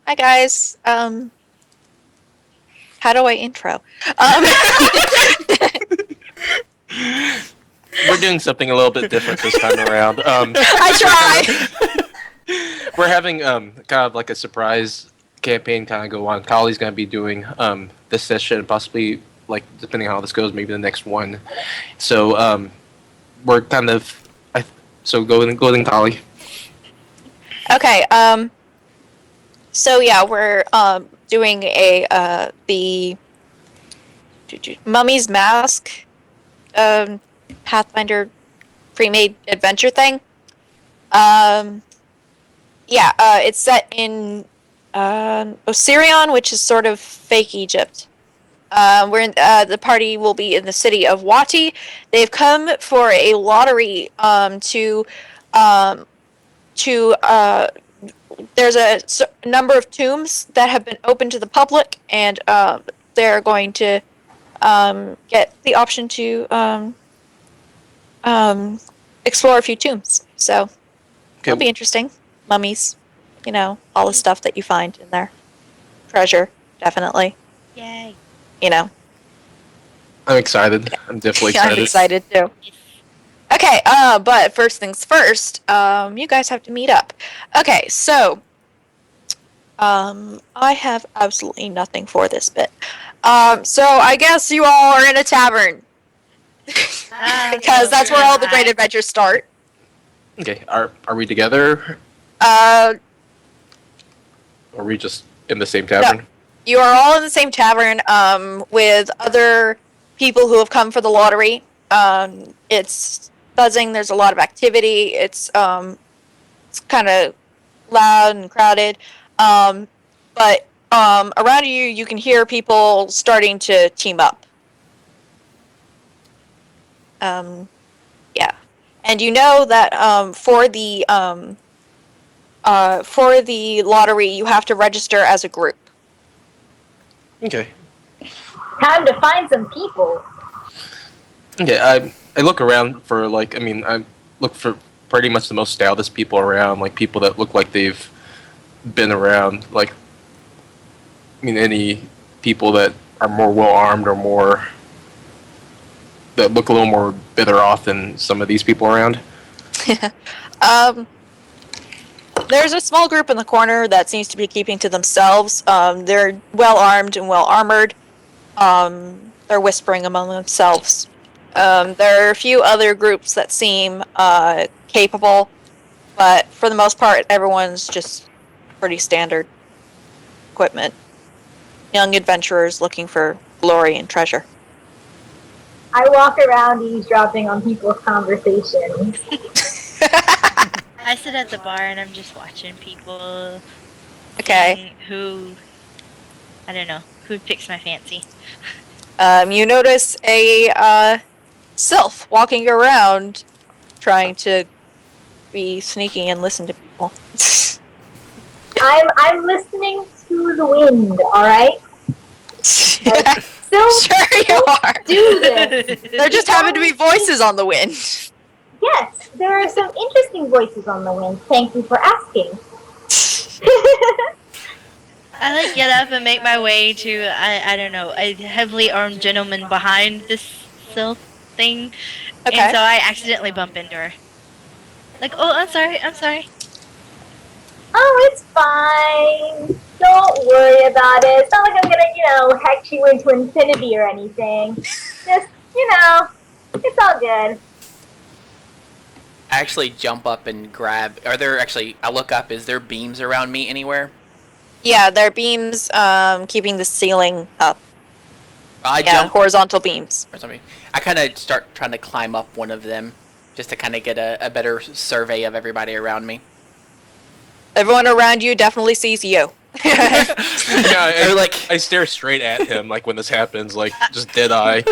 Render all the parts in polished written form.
Hi guys. How do I intro? Um, We're doing something a little bit different this time around. I try. We're having kind of like a surprise campaign kind of go on. Kali's going to be doing this session, possibly like depending on how this goes, maybe the next one. So we're kind of so go Kali. Okay. So yeah, we're doing a the Mummy's Mask Pathfinder pre-made adventure thing. Um, yeah. It's set in Osirion, which is sort of fake Egypt. The party will be in the city of Wati. They've come for a lottery um, to there's a number of tombs that have been open to the public, and they're going to get the option to explore a few tombs. So it'll be interesting. Mummies, all the stuff that you find in there. Treasure, definitely. Yay. I'm excited. I'm definitely excited. I'm excited too. Okay, but first things first, you guys have to meet up. Okay, so I have absolutely nothing for this bit. So I guess you all are in a tavern. Because that's where all the great adventures start. Okay, are we together? Uh, Or are we just in the same tavern? No. You are all in the same tavern, with other people who have come for the lottery. It's buzzing. There's a lot of activity. It's kind of loud and crowded. But around you, you can hear people starting to team up. Yeah, and you know that for the lottery, you have to register as a group. Okay. Time to find some people. Okay, I look around for I look for pretty much the most stoutest people around, like people that look like they've been around, any people that are more well armed or more that look a little more better off than some of these people around. There's a small group in the corner that seems to be keeping to themselves. They're well armed and well armored. They're whispering among themselves. There are a few other groups that seem capable, but for the most part, everyone's just pretty standard equipment. Young adventurers looking for glory and treasure. I walk around eavesdropping on people's conversations. I sit at the bar and I'm just watching people. Okay. Who picks my fancy. You notice a sylph walking around, trying to be sneaky and listen to people. I'm listening to the wind. All right. Sure you are. Do this. There just happen to be voices on the wind. Yes, there are some interesting voices on the wind. Thank you for asking. I get up and make my way to I don't know, a heavily armed gentleman behind this sylph thing. Okay. And so I accidentally bump into her. Oh, I'm sorry. Oh, it's fine. Don't worry about it. It's not like I'm gonna, hex you into infinity or anything. Just, it's all good. I actually jump up and grab. I look up. Is there beams around me anywhere? Yeah, there are beams keeping the ceiling up. I jump horizontal beams. or something. I kind of start trying to climb up one of them, just to kind of get a better survey of everybody around me. Everyone around you definitely sees you. I stare straight at him when this happens, just dead eye.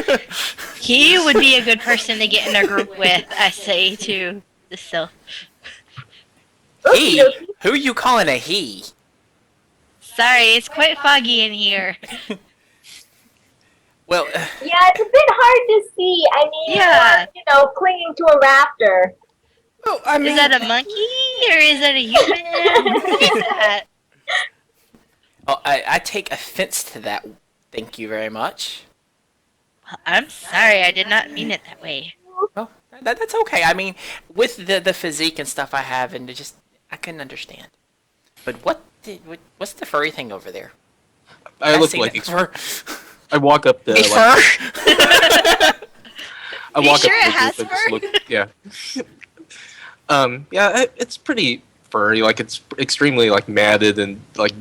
He would be a good person to get in a group with, I say to the sylph. He? Who are you calling a he? Sorry, it's quite foggy in here. Well, yeah, it's a bit hard to see. I mean, Yeah. Clinging to a raptor. Is that a monkey or is that a human? What is that? Oh, I take offense to that. Thank you very much. I'm sorry, I did not mean it that way. Well, that's okay. I mean, with the physique and stuff I have, and I couldn't understand. But what's the furry thing over there? I look seen like it before. I walk up the. A Like, fur? I You walk sure up it to the has group and just fur? look. Yeah. Yeah, it's pretty furry. Like it's extremely like matted and like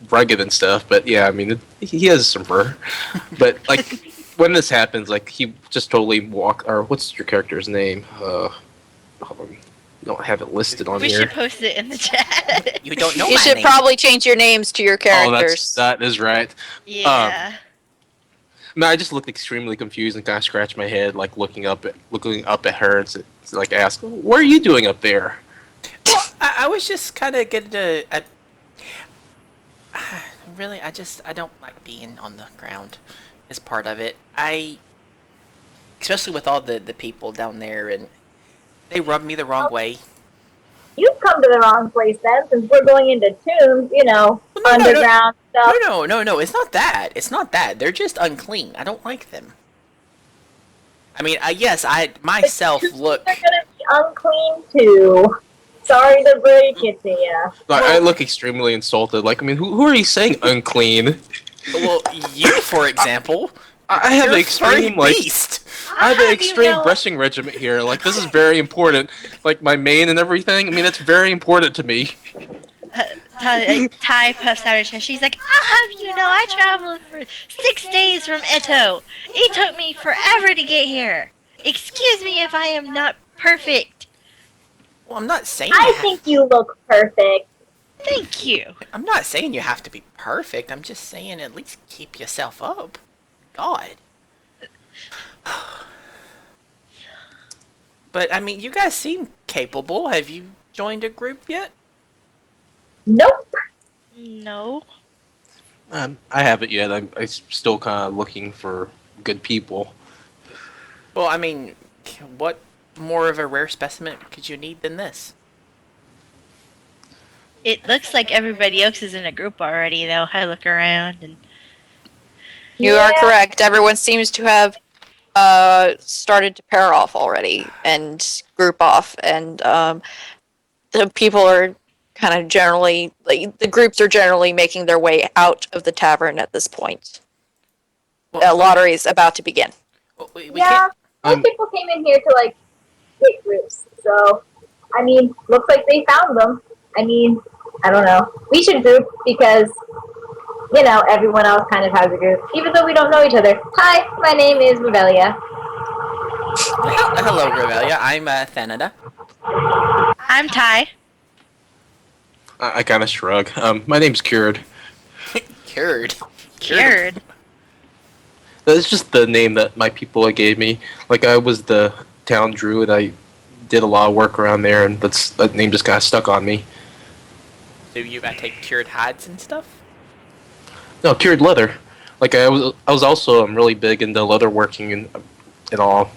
rugged and stuff. But yeah, I mean, he has some fur. But like when this happens, like he just totally walk. Or what's your character's name? Hold on. Don't have it listed on We here. should post it in the chat. You don't know You my should name. probably change your names to your Oh, characters. that is right. Yeah. No, I just looked extremely confused and kind of scratched my head, like looking up at her and like ask, "What are you doing up there?" Well, I was just kind of getting to. Really, I don't like being on the ground. Is part of it. Especially with all the people down there, and they rub me the wrong way. You've come to the wrong place then, since we're going into tombs, No, underground stuff. No. It's not that. It's not that. They're just unclean. I don't like them. I mean, yes, I myself look. They're gonna be unclean too. Sorry to break it to you. Like, I look extremely insulted. Like, I mean, who are you saying unclean? Well, you, for example, I have you're an a furry extreme like beast. I have How an do you extreme know- brushing regimen here. Like, this is very important. Like my mane and everything. I mean, it's very important to me. Ty puffs out her chest. She's like, I'll have you know, I traveled for 6 days from Eto. It took me forever to get here. Excuse me if I am not perfect. Well, I'm not saying. I think you look perfect. Thank you. I'm not saying you have to be perfect. I'm just saying at least keep yourself up. God. But I mean, you guys seem capable. Have you joined a group yet? Nope. No. I haven't yet. I'm still kind of looking for good people. Well, I mean, what more of a rare specimen could you need than this? It looks like everybody else is in a group already, though. I look around and You are Yeah. correct. Everyone seems to have started to pair off already and group off, and the people are kind of generally, like, the groups are generally making their way out of the tavern at this point. The Well, lottery is about to begin. we Yeah. can't. Most people came in here to like pick groups. So, I mean, looks like they found them. I mean, I don't know. We should group because, everyone else kind of has a group, even though we don't know each other. Hi, my name is Revelia. Hello, Revelia. I'm Thanada. I'm Ty. I kind of shrug. My name's Cured. Cured. Cured. That's just the name that my people gave me. Like, I was the town druid. I did a lot of work around there, and that name just kind of stuck on me. Do you take cured hides and stuff? No, cured leather. Like, I was also really big into leather working and all.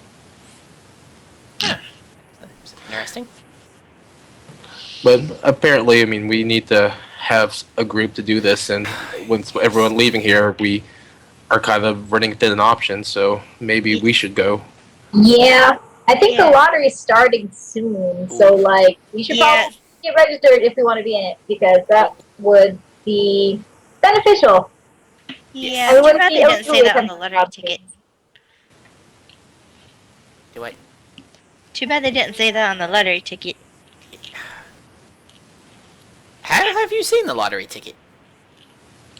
That's interesting. But apparently, I mean, we need to have a group to do this, and once everyone leaving here, we are kind of running thin on options, so maybe we should go. Yeah, I think Yeah. the lottery's starting soon. So, like, we should Yeah. probably get registered if we want to be in it because that would be beneficial. Yeah, I too wouldn't bad be they able didn't to say that on attend the lottery club ticket. meetings. Do I? Too bad they didn't say that on the lottery ticket. Have you seen the lottery ticket?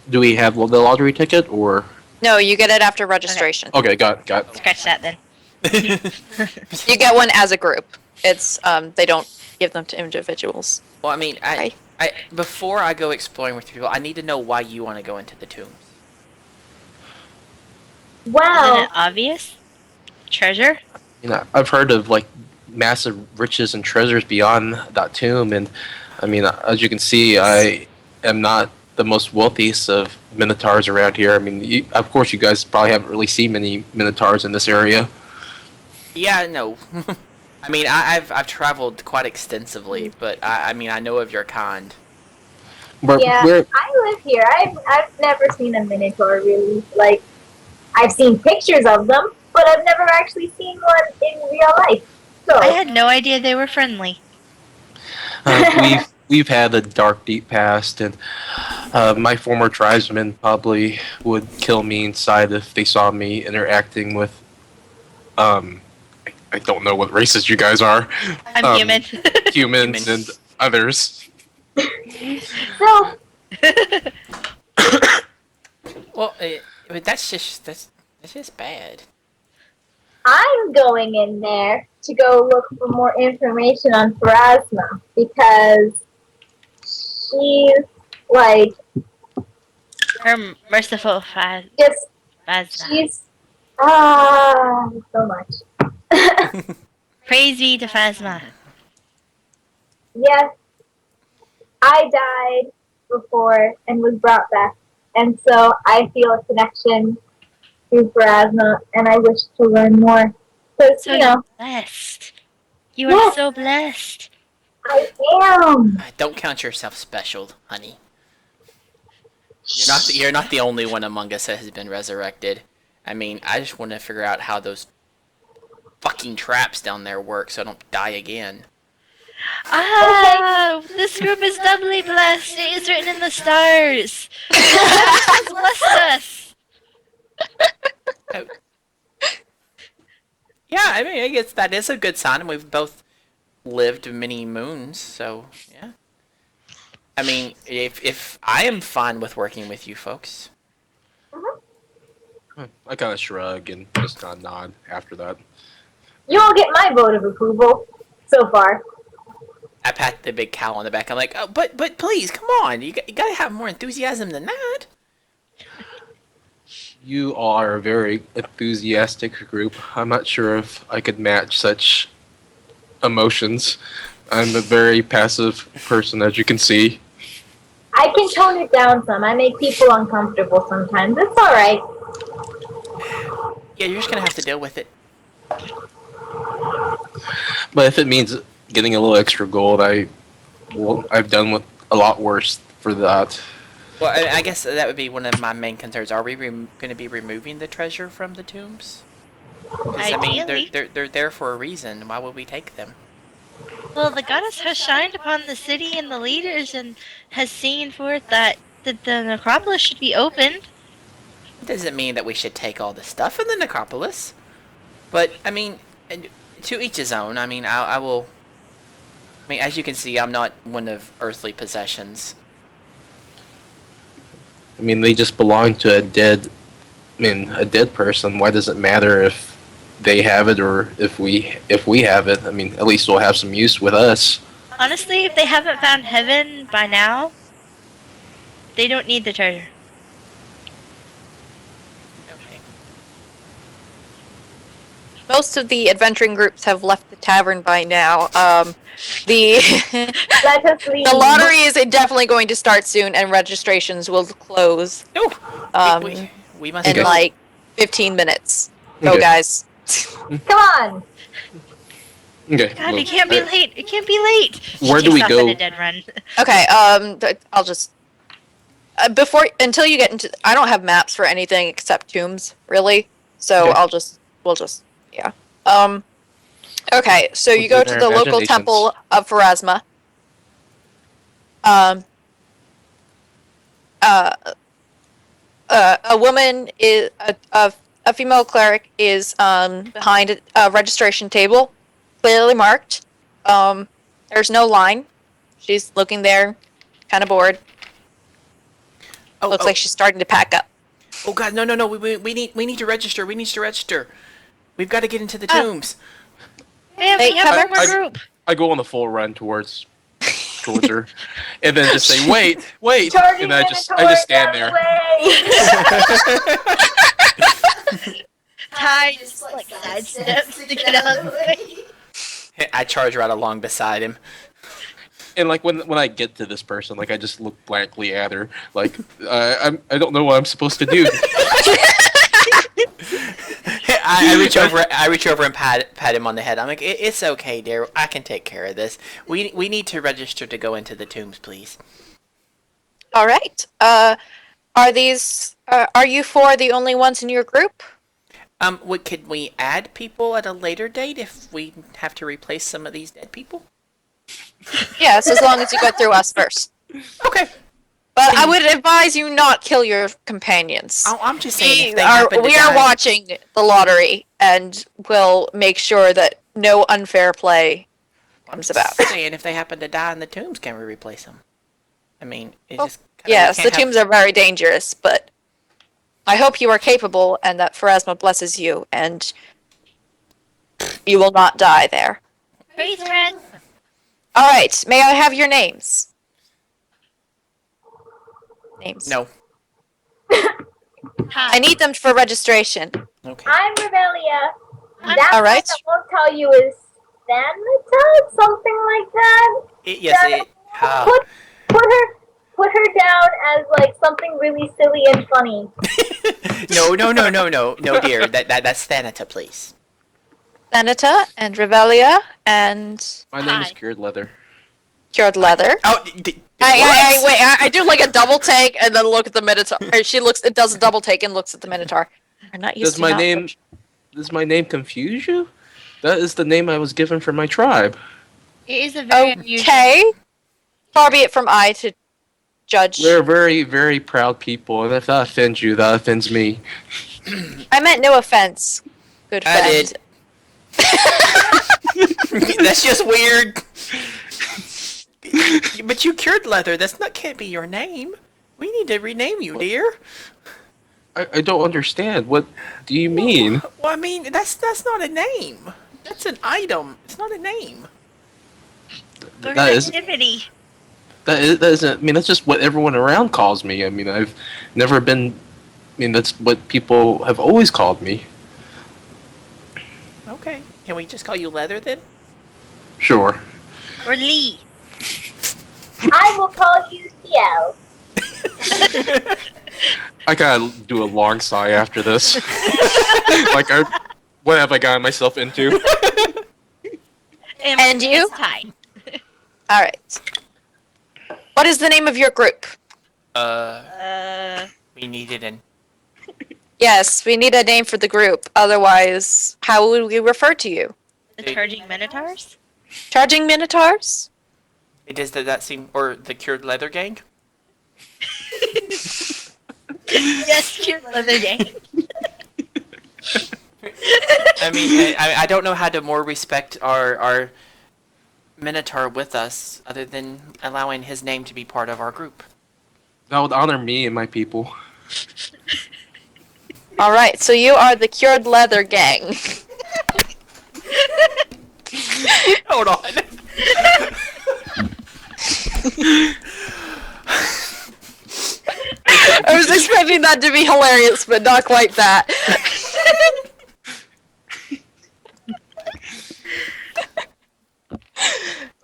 Do we have the lottery ticket, or... No, you get it after registration. Okay, got it. Scratch that then. You get one as a group. It's they don't give them to individuals. Well, I mean, I before I go exploring with people, I need to know why you want to go into the tombs. Isn't Wow. it obvious? Treasure? You know, I've heard of, like, massive riches and treasures beyond that tomb, and, I mean, as you can see, I am not the most wealthiest of minotaurs around here. I mean, of course, you guys probably haven't really seen many minotaurs in this area. Yeah, no. I mean, I've traveled quite extensively, but I mean, I know of your kind. Yeah, we're I live here. I've never seen a minotaur really. Like, I've seen pictures of them, but I've never actually seen one in real life. So, I had no idea they were friendly. we've had a dark, deep past, and my former tribesmen probably would kill me inside if they saw me interacting with. I don't know what races you guys are. I'm Um, human. Humans and others. so Well, but that's just bad. I'm going in there to go look for more information on Pharasma because she's like Her merciful just Fazna. she's so much. Praise be to Phasma. Yes, I died before and was brought back, and so I feel a connection to Pharasma, and I wish to learn more. Because So you know, you're blessed. You are Yes. so blessed. I am. Don't count yourself special, honey. You're not the only one among us that has been resurrected. I mean, I just want to figure out how those fucking traps down there work so I don't die again. Ah, this group is doubly blessed. It is written in the stars. God has blessed us. Yeah, I mean, I guess that is a good sign. We've both lived many moons, so yeah. I mean, if I am fine with working with you folks. I kind of shrug and just kind of nod after that. You won't get my vote of approval so far. I pat the big cow on the back. I'm like, oh, but please, come on. You gotta have more enthusiasm than that. You are a very enthusiastic group. I'm not sure if I could match such emotions. I'm a very passive person, as you can see. I can tone it down some. I make people uncomfortable sometimes. It's all right. Yeah, you're just gonna have to deal with it. But if it means getting a little extra gold, I've done with a lot worse for that. Well, I guess that would be one of my main concerns. Are we going to be removing the treasure from the tombs? 'Cause, I mean, Ideally. they're there for a reason. Why would we take them? Well, the goddess has shined upon the city and the leaders and has seen forth that the necropolis should be opened. It doesn't mean that we should take all the stuff in the necropolis. But, I mean, to each his own. I mean, I will... I mean, as you can see, I'm not one of earthly possessions. I mean, they just belong to a dead person. Why does it matter if they have it or if we have it? I mean, at least we'll have some use with us. Honestly, if they haven't found heaven by now, they don't need the treasure. Okay. Most of the adventuring groups have left the tavern by now. The Let us leave. the lottery is definitely going to start soon, and registrations will close No! um, We must in go. like 15 minutes. Go, Okay. guys. Come on. Okay. God, well, it can't be late. It can't be late. Where She do we takes off go? in a dead run. Okay. I'll just until you get into. I don't have maps for anything except tombs, really. So Okay. we'll just yeah. Okay, so you We'll go do to their the local imaginations. temple of Pharasma. A woman is a female cleric is behind a registration table, clearly marked. There's no line. She's looking there, kind of bored. Oh, Looks oh, like she's starting to pack up. oh God, no. We need to register. We need to register. We've got to get into the Oh. tombs. Man, Hey, we have one Heather. more group. I go on a full run towards her, and then just say, "Wait, wait," Charging and I just Minotaurs stand that there. way. Ty just like sidesteps to get out of the way. I charge right along beside him. And like when I get to this person, like I just look blankly at her, like I don't know what I'm supposed to do. I reach over and pat him on the head. I'm like, it's okay, dear. I can take care of this. We need to register to go into the tombs, please. All right. Are you four the only ones in your group? Could we add people at a later date if we have to replace some of these dead people? Yes, as long as you go through us first. Okay. But I would advise you not kill your companions. Oh, I'm just saying if they happen to We are die- watching the lottery and will make sure that no unfair play comes about. Saying if they happen to die in the tombs, can we replace them? I mean, it Oh, just kinda- Yes, we the can't have- tombs are very dangerous, but I hope you are capable and that Pharasma blesses you and you will not die there. Praise Pharasma. All right, may I have your names? Names. No. I need them for registration. Okay. I'm Revelia. I'm- That All right. one I won't tell you is Thanatos, something like that. Yes. Put her down as like something really silly and funny. No, dear. That's Thanata, please. Thanata and Revelia and My name is Hi. Cured Leather. Cured Leather. Oh, Wait, I do like a double take and then look at the Minotaur. Or it does a double take and looks at the Minotaur. We're not used Does to my not- name does my name confuse you? That is the name I was given for my tribe. It is a very unusual. Okay. Far be it from I to judge. We're very, very proud people, and if that offends you, that offends me. I meant no offense. Good friend. I did. That's just weird. But you cured Leather. Can't be your name. We need to rename you, dear. I don't understand. What do you mean? Well, I mean, that's not a name. That's an item. It's not a name. Or That is activity. that isn't. I mean, that's just what everyone around calls me. I mean, I've never been. I mean, that's what people have always called me. Okay. Can we just call you Leather then? Sure. Or Lee. I will call you Ciel. I gotta do a long sigh after this. What have I gotten myself into? And you? It's time. All right. What is the name of your group? We needed an. Yes, we need a name for the group. Otherwise, how would we refer to you? The Charging Minotaurs? Charging Minotaurs? Does that seem, or the Cured Leather Gang? Yes, cute leather gang. I mean, I don't know how to more respect our Minotaur with us, other than allowing his name to be part of our group. That would honor me and my people. All right, so you are the Cured Leather Gang. Hold on. I was expecting that to be hilarious, but not quite that.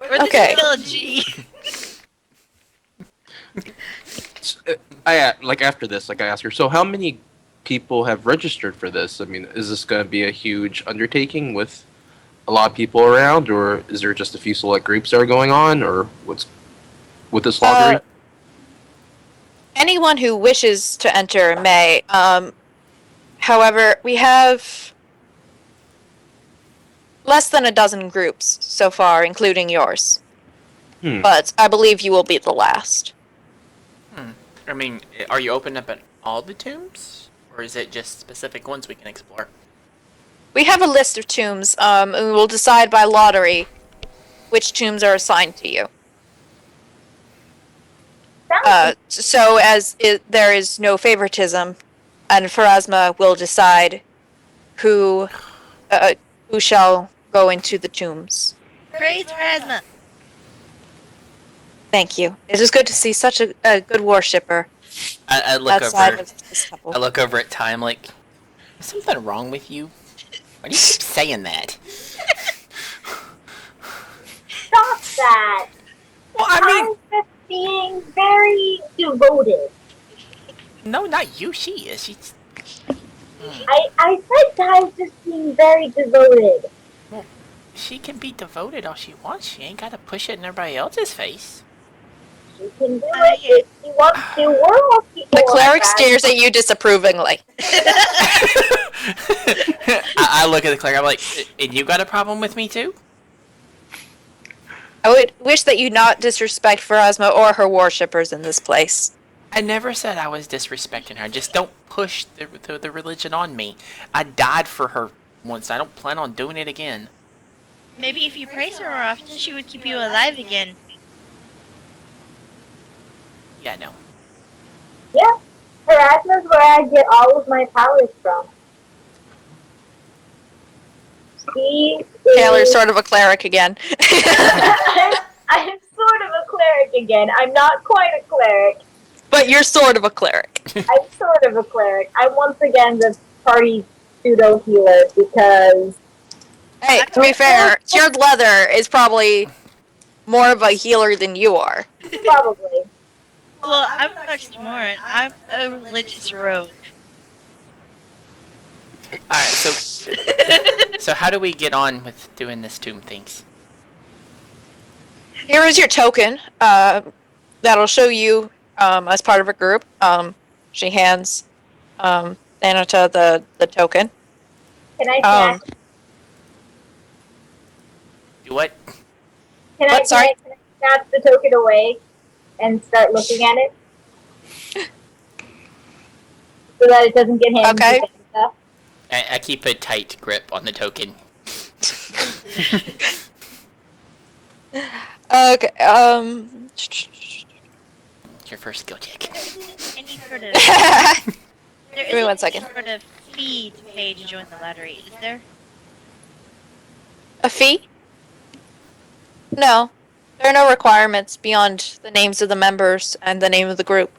Or the Okay. trilogy. After this, I asked her. So, how many people have registered for this? I mean, is this going to be a huge undertaking with a lot of people around, or is there just a few select groups that are going on, or what's with this lottery? Anyone who wishes to enter may. However, we have less than a dozen groups so far, including yours. Hmm. But I believe you will be the last. I mean, are you open up at all the tombs, or is it just specific ones we can explore? We have a list of tombs, and we will decide by lottery which tombs are assigned to you. So there is no favoritism, and Pharasma will decide who shall go into the tombs. Praise Pharasma. Thank you. It is good to see such a good worshipper I look outside over. of this temple. I look over at Time like, is something wrong with you? Why do you keep saying that? Stop that. Well, I mean, I'm just being very devoted. no, not you. She is. She's. I said that I was just being very devoted. She can be devoted all she wants. She ain't gotta push it in everybody else's face. You can do it if you want to. We're all people. The cleric like that. stares at you disapprovingly. I look at the cleric. I'm like, and you got a problem with me too? I would wish that you not disrespect Pharasma or her worshippers in this place. I never said I was disrespecting her. Just don't push the religion on me. I died for her once. I don't plan on doing it again. Maybe if you praise her more often, she would keep you alive again. Yeah, no. Yeah. Pharasma's where I get all of my powers from. She is... Taylor's sort of a cleric again. I'm sort of a cleric again. I'm not quite a cleric. But you're sort of a cleric. I'm sort of a cleric. I'm once again the party pseudo healer because Hey, to be fair, Cured Leather is probably more of a healer than you are. probably. Well, I'm an oxymoron. I'm a religious rogue. Alright, so how do we get on with doing this tomb things? Here is your token. That'll show you as part of a group. She hands Anata the token. Can I Um, snatch? Do what? what, sorry? Can I snatch the token away and start looking at it so that it doesn't get handed Okay. and stuff? I keep a tight grip on the token. Okay. It's your first skill check. Any sort of there Give me isn't 1 any second. sort of fee to pay to join the lottery, is there? A fee? No. There are no requirements beyond the names of the members and the name of the group.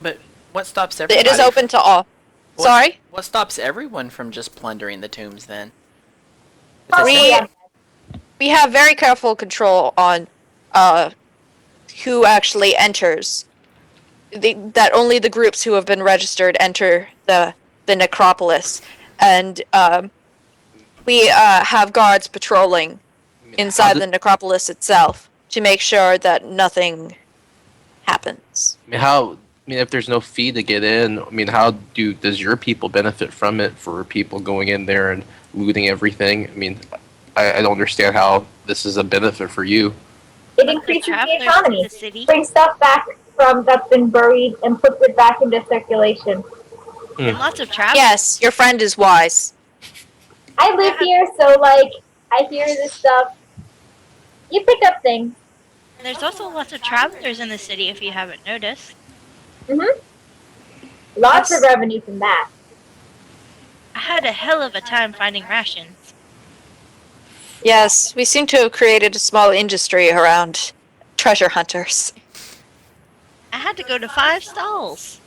But what stops everybody? It is open to all. What- Sorry? What stops everyone from just plundering the tombs then? We we have very careful control on who actually enters. That only the groups who have been registered enter the necropolis, and we have guards patrolling inside the necropolis itself to make sure that nothing happens. If there's no fee to get in, how does your people benefit from it for people going in there and looting everything? I don't understand how this is a benefit for you. It increases the Travelers economy. to the city. Brings stuff back from that's been buried and puts it back into circulation. And lots of travelers. Yes, your friend is wise. I live here, so I hear this stuff. You pick up things. And there's also lots of travelers in the city, if you haven't noticed. Lots Yes. of revenue from that. I had a hell of a time finding rations. Yes, we seem to have created a small industry around treasure hunters. I had to go to 5 stalls.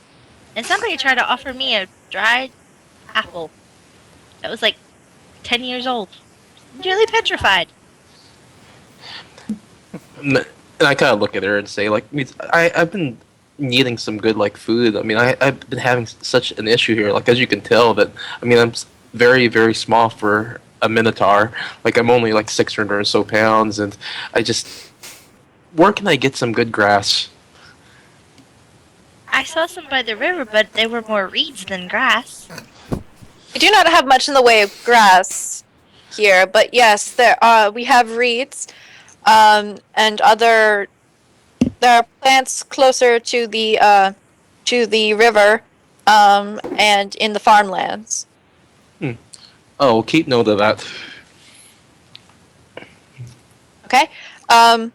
And somebody tried to offer me a dried apple. That was like 10 years old. Nearly petrified. And I kind of look at her and say, I've been needing some good food. I've been having such an issue here. As you can tell, that I'm very, very small for a minotaur. I'm only 600 or so pounds, and where can I get some good grass? I saw some by the river, but they were more reeds than grass. We do not have much in the way of grass here, but yes, we have reeds, and there are plants closer to the river, and in the farmlands. Oh, keep note of that. Okay. All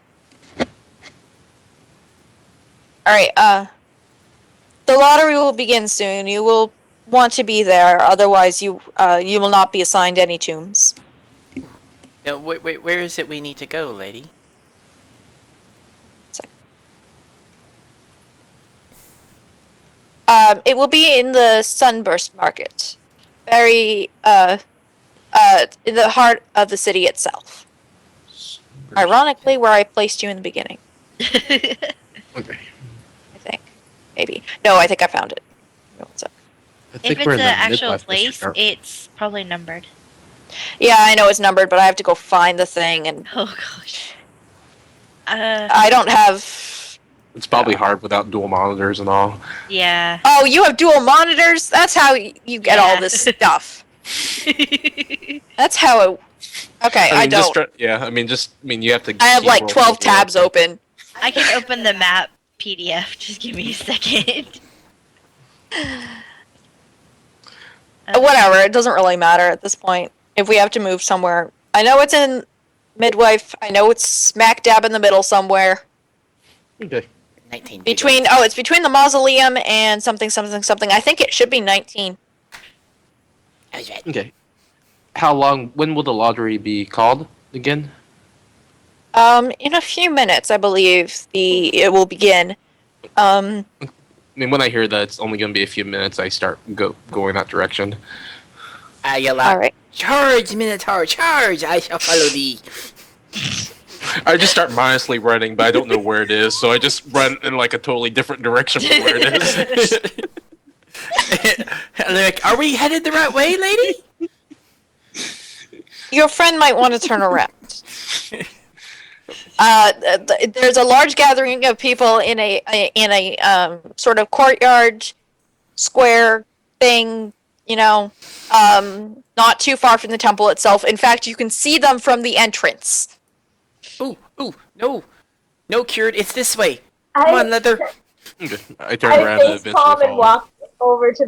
right. The lottery will begin soon. You will want to be there, otherwise you will not be assigned any tombs. Now, where is it we need to go, lady? It will be in the Sunburst Market, very in the heart of the city itself. Ironically, where I placed you in the beginning. Okay. I think, maybe. No, I think I found it. One sec. I think If we're it's in an the actual midlife place, district. it's probably numbered. Yeah, I know it's numbered, but I have to go find the thing and Oh gosh. I don't have. It's probably hard without dual monitors and all. Yeah. Oh, you have dual monitors? That's how you get all Yeah. this stuff. That's how it. Okay, I mean, just don't. you have to. I have keep like rolling 12 over tabs it. open. I can open the map PDF. Just give me a second. Whatever, it doesn't really matter at this point. If we have to move somewhere. I know it's in Midwife. I know it's smack dab in the middle somewhere. Okay. 19. It's between the mausoleum and something. I think it should be 19. That's right. Okay. How long? When will the lottery be called again? In a few minutes, I believe it will begin. I mean, when I hear that it's only going to be a few minutes, I start going that direction. I yell out, Alright. "Charge, Minotaur, charge! I shall follow thee." I just start mindlessly running, but I don't know where it is, so I just run in like a totally different direction from where it is. And they're like, "Are we headed the right way, lady?" Your friend might want to turn around. There's a large gathering of people in a sort of courtyard square thing, not too far from the temple itself. In fact, you can see them from the entrance. Ooh, no, cured. It's this way. Come on, Leather. Okay. I turn I around and face eventually palm and follow. walk over to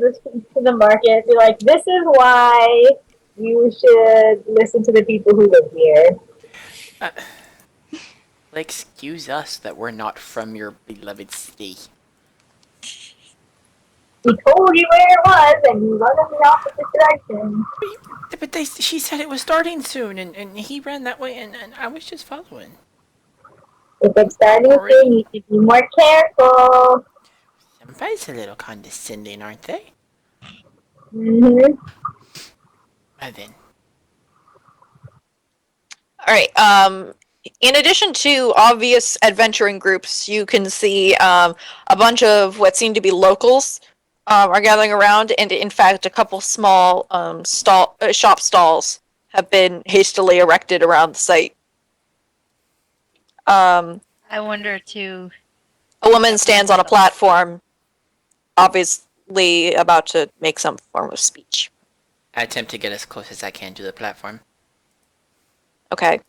the market. Be like, this is why you should listen to the people who live here. Excuse us that we're not from your beloved city. He told you where it was, and you run in the opposite direction. But she said it was starting soon, and he ran that way, and I was just following. If it's starting soon, you should be more careful. Somebody's a little condescending, aren't they? Mm-hmm. Well then. Alright, in addition to obvious adventuring groups, you can see a bunch of what seem to be locals are gathering around, and in fact, a couple small shop stalls have been hastily erected around the site. I wonder too. A woman stands on a platform, obviously about to make some form of speech. I attempt to get as close as I can to the platform. Okay.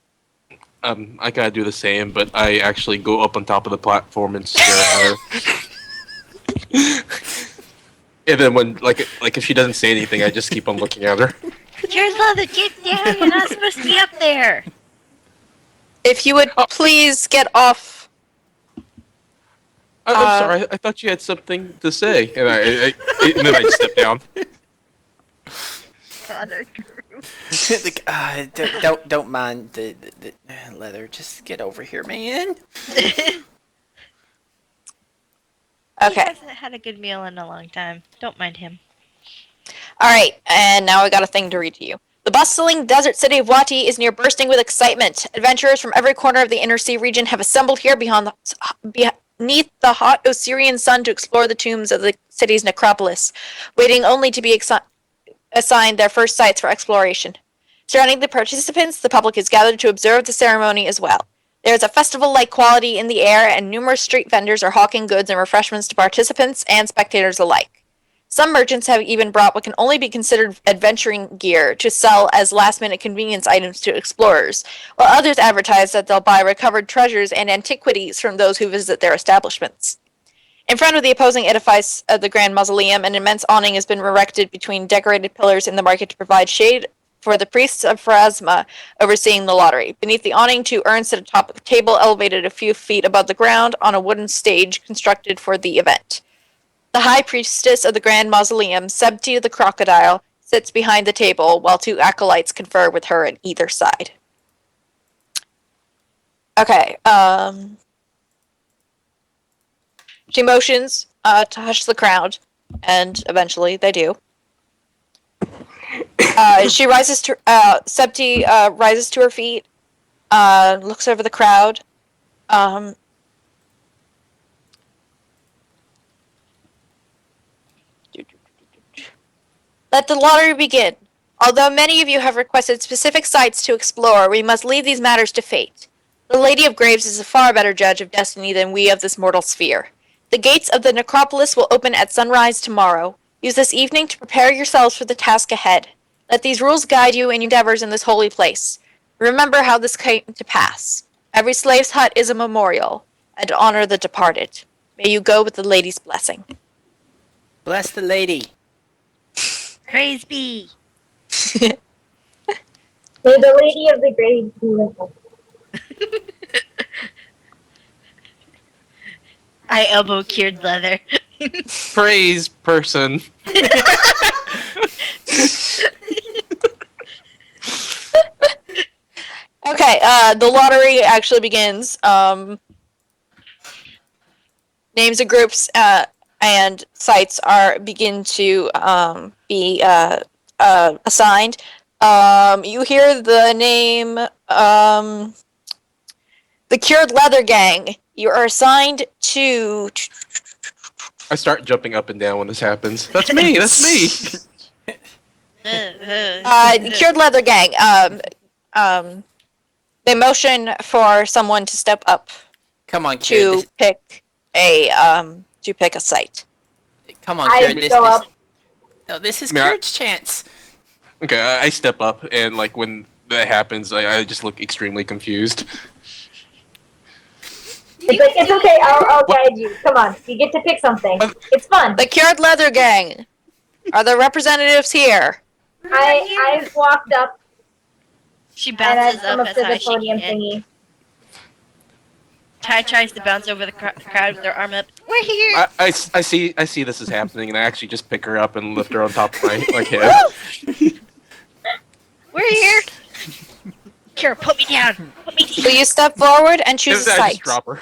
I gotta do the same, but I actually go up on top of the platform and stare at her. And then when, like if she doesn't say anything, I just keep on looking at her. Your Leather, get down! You're not supposed to be up there. If you would please get off. I'm sorry, I thought you had something to say, and and then I step down. Don't mind the Leather. Just get over here, man. Okay. He hasn't had a good meal in a long time. Don't mind him. Alright, and now I got a thing to read to you. The bustling desert city of Wati is near bursting with excitement. Adventurers from every corner of the Inner Sea region have assembled here beneath the hot Osirian sun to explore the tombs of the city's necropolis, waiting only to be assigned their first sites for exploration. Surrounding the participants, the public is gathered to observe the ceremony as well. There is a festival-like quality in the air, and numerous street vendors are hawking goods and refreshments to participants and spectators alike. Some merchants have even brought what can only be considered adventuring gear to sell as last-minute convenience items to explorers, while others advertise that they'll buy recovered treasures and antiquities from those who visit their establishments. In front of the opposing edifice of the Grand Mausoleum, an immense awning has been erected between decorated pillars in the market to provide shade for the priests of Pharasma overseeing the lottery. Beneath the awning, two urns sit atop a table elevated a few feet above the ground on a wooden stage constructed for the event. The high priestess of the Grand Mausoleum, Sebti the Crocodile, sits behind the table while two acolytes confer with her on either side. Okay, she motions to hush the crowd, and eventually they do. She rises to Septi rises to her feet, looks over the crowd. Let the lottery begin. Although many of you have requested specific sites to explore, we must leave these matters to fate. The Lady of Graves is a far better judge of destiny than we of this mortal sphere. The gates of the necropolis will open at sunrise tomorrow. Use this evening to prepare yourselves for the task ahead. Let these rules guide you in your endeavors in this holy place. Remember how this came to pass. Every slave's hut is a memorial, and honor the departed. May you go with the lady's blessing. Bless the lady. Praise be. May the Lady of the Graves be with us. I elbow cured leather. Praise person. Okay, the lottery actually begins. Names of groups and sites begin to be assigned. You hear the name, the Cured Leather Gang. You are assigned to. I start jumping up and down when this happens. That's me. That's me. Cured Leather Gang. They motion for someone to step up Come on, Kieran. to pick a site. Come on, I Kieran. This, go this, up. no, this is Yeah. Kieran's chance. Okay, I step up, and like when that happens, I just look extremely confused. It's like, it's okay, I'll guide you. Come on, you get to pick something. It's fun. The Cured Leather Gang. Are the representatives here? I've walked up She and I've bounces come up up as to high the as she podium can. thingy. Ty tries to bounce over the crowd with her arm up. We're here. I see this is happening, and I actually just pick her up and lift her on top of my head. We're here. Kira, put me down. Put me Will down. you step forward and choose a I site? just drop her.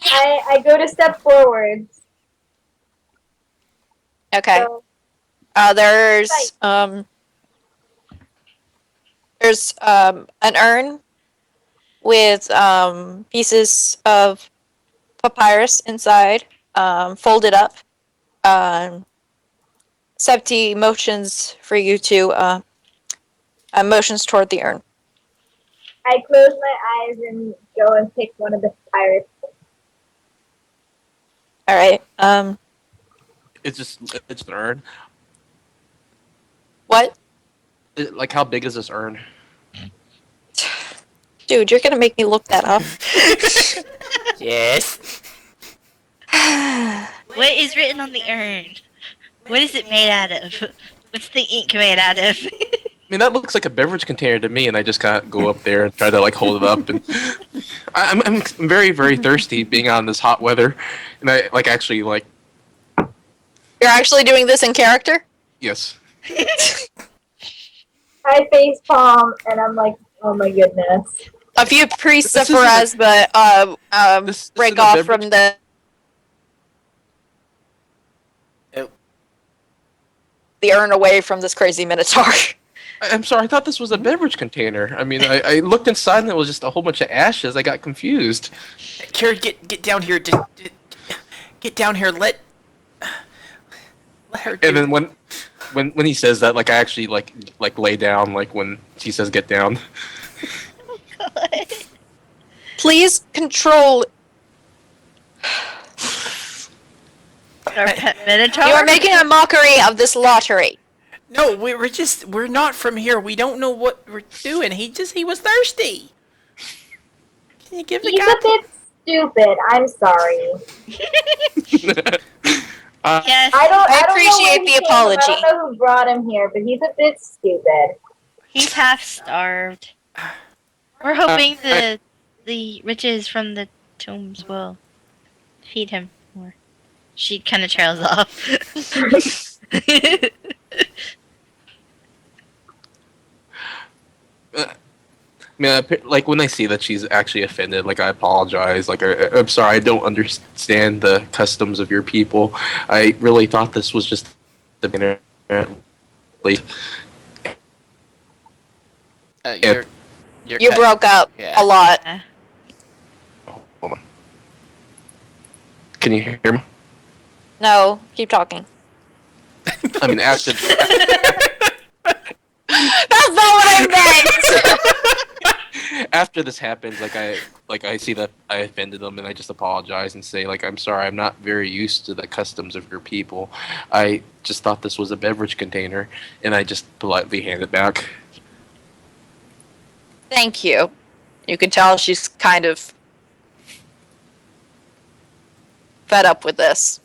I go to step forwards. Okay. So, There's Site. an urn with pieces of papyrus inside, folded up. Septi motions for you to motions toward the urn. I close my eyes and go and pick one of the pirates. All right. It's an urn. What? Like, how big is this urn? Dude, you're gonna make me look that up. Yes. What is written on the urn? What is it made out of? What's the ink made out of? I mean, that looks like a beverage container to me, and I just kind of go up there and try to like hold it up. And I'm very very thirsty being out in this hot weather, and I like actually like You're actually doing this in character? yes. I face palm and I'm like, oh my goodness. A few priests This of isn't a- Faraz, but This break isn't a off beverage- from the Oh. urn away from this crazy minotaur. I'm sorry, I thought this was a beverage container. I mean, I looked inside and it was just a whole bunch of ashes. I got confused. Kieran, get down here. Just get down here. Let her. And then when he says that, like I actually like lay down, like when he says get down. Please control. Our pet minotaur? You are making a mockery of this lottery. No, we're not from here. We don't know what we're doing. He was thirsty. Can you give the He's guy? a bit stupid. I'm sorry. Yes. I don't know appreciate where he the came from. apology. I don't know who brought him here, but he's a bit stupid. He's half starved. We're hoping the riches from the tombs will feed him more. She kind of trails off. I mean, like when I see that she's actually offended, like I apologize. Like I'm sorry, I don't understand the customs of your people. I really thought this was just the internet. Like, You're You cut- broke up Yeah. a lot. hold on. Can you hear me? No, keep talking. I mean, after That's not what I meant. after this happens, I see that I offended them, and I just apologize and say like I'm sorry. I'm not very used to the customs of your people. I just thought this was a beverage container, and I just politely hand it back. Thank you. You can tell she's kind of fed up with this.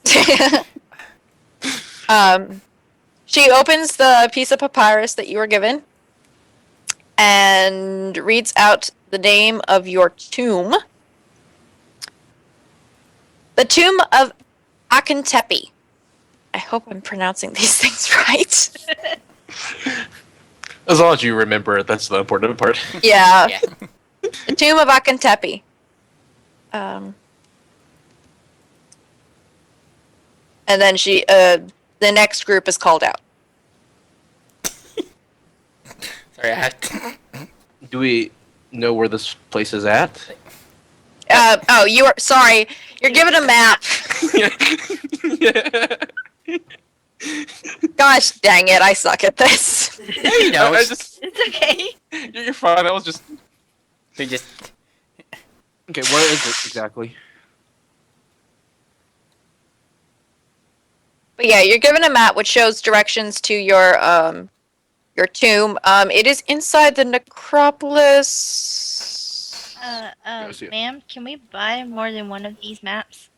She opens the piece of papyrus that you were given and reads out the name of your tomb. The tomb of Akentepe. I hope I'm pronouncing these things right. As long as you remember it, that's the important part. Yeah. Yeah. The tomb of Akentepe. And then the next group is called out. Sorry, I have to... Do we know where this place is at? Sorry, you're given a map. Yeah. Gosh dang it, I suck at this. You know, I just, It's okay. you're fine. I was just we just... okay. Where is it exactly? But yeah, you're given a map which shows directions to your tomb. It is inside the necropolis. see it. Ma'am, can we buy more than one of these maps?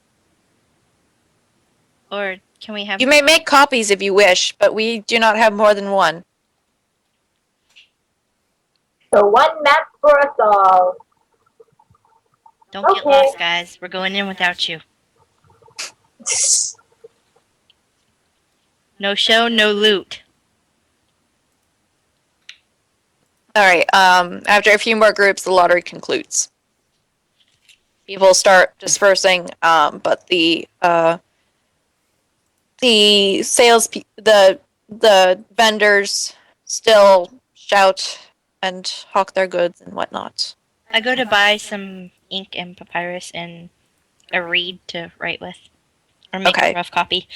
Or can we have... You may make copies if you wish, but we do not have more than one. So one map for us all. Don't get Okay. lost, guys. We're going in without you. No show, no loot. All right. After a few more groups, the lottery concludes. People start dispersing, but the vendors still shout and hawk their goods and whatnot. I go to buy some ink and papyrus and a reed to write with. Or make Okay. a rough copy.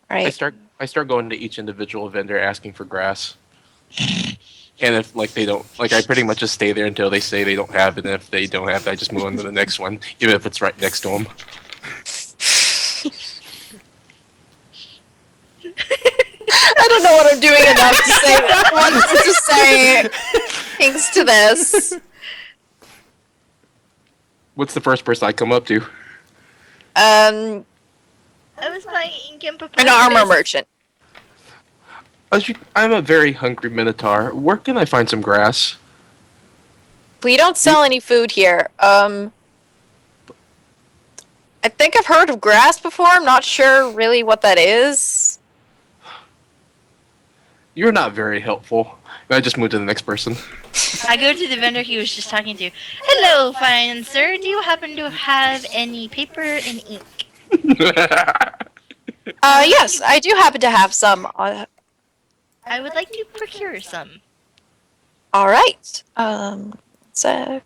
All I right. start going to each individual vendor asking for grass. And if they don't I pretty much just stay there until they say they don't have it, and if they don't have it, I just move on to the next one, even if it's right next to them. I don't know what I'm doing enough to say things to this. What's the first person I come up to? Um, I was buying ink and papyrus. an armor merchant. I'm a very hungry minotaur. Where can I find some grass? We don't sell any food here. I think I've heard of grass before. I'm not sure really what that is. You're not very helpful. I just moved to the next person. I go to the vendor he was just talking to. Hello, fine sir. Do you happen to have any paper and ink? Yes, I do happen to have some. I would like to procure some. All right. One sec.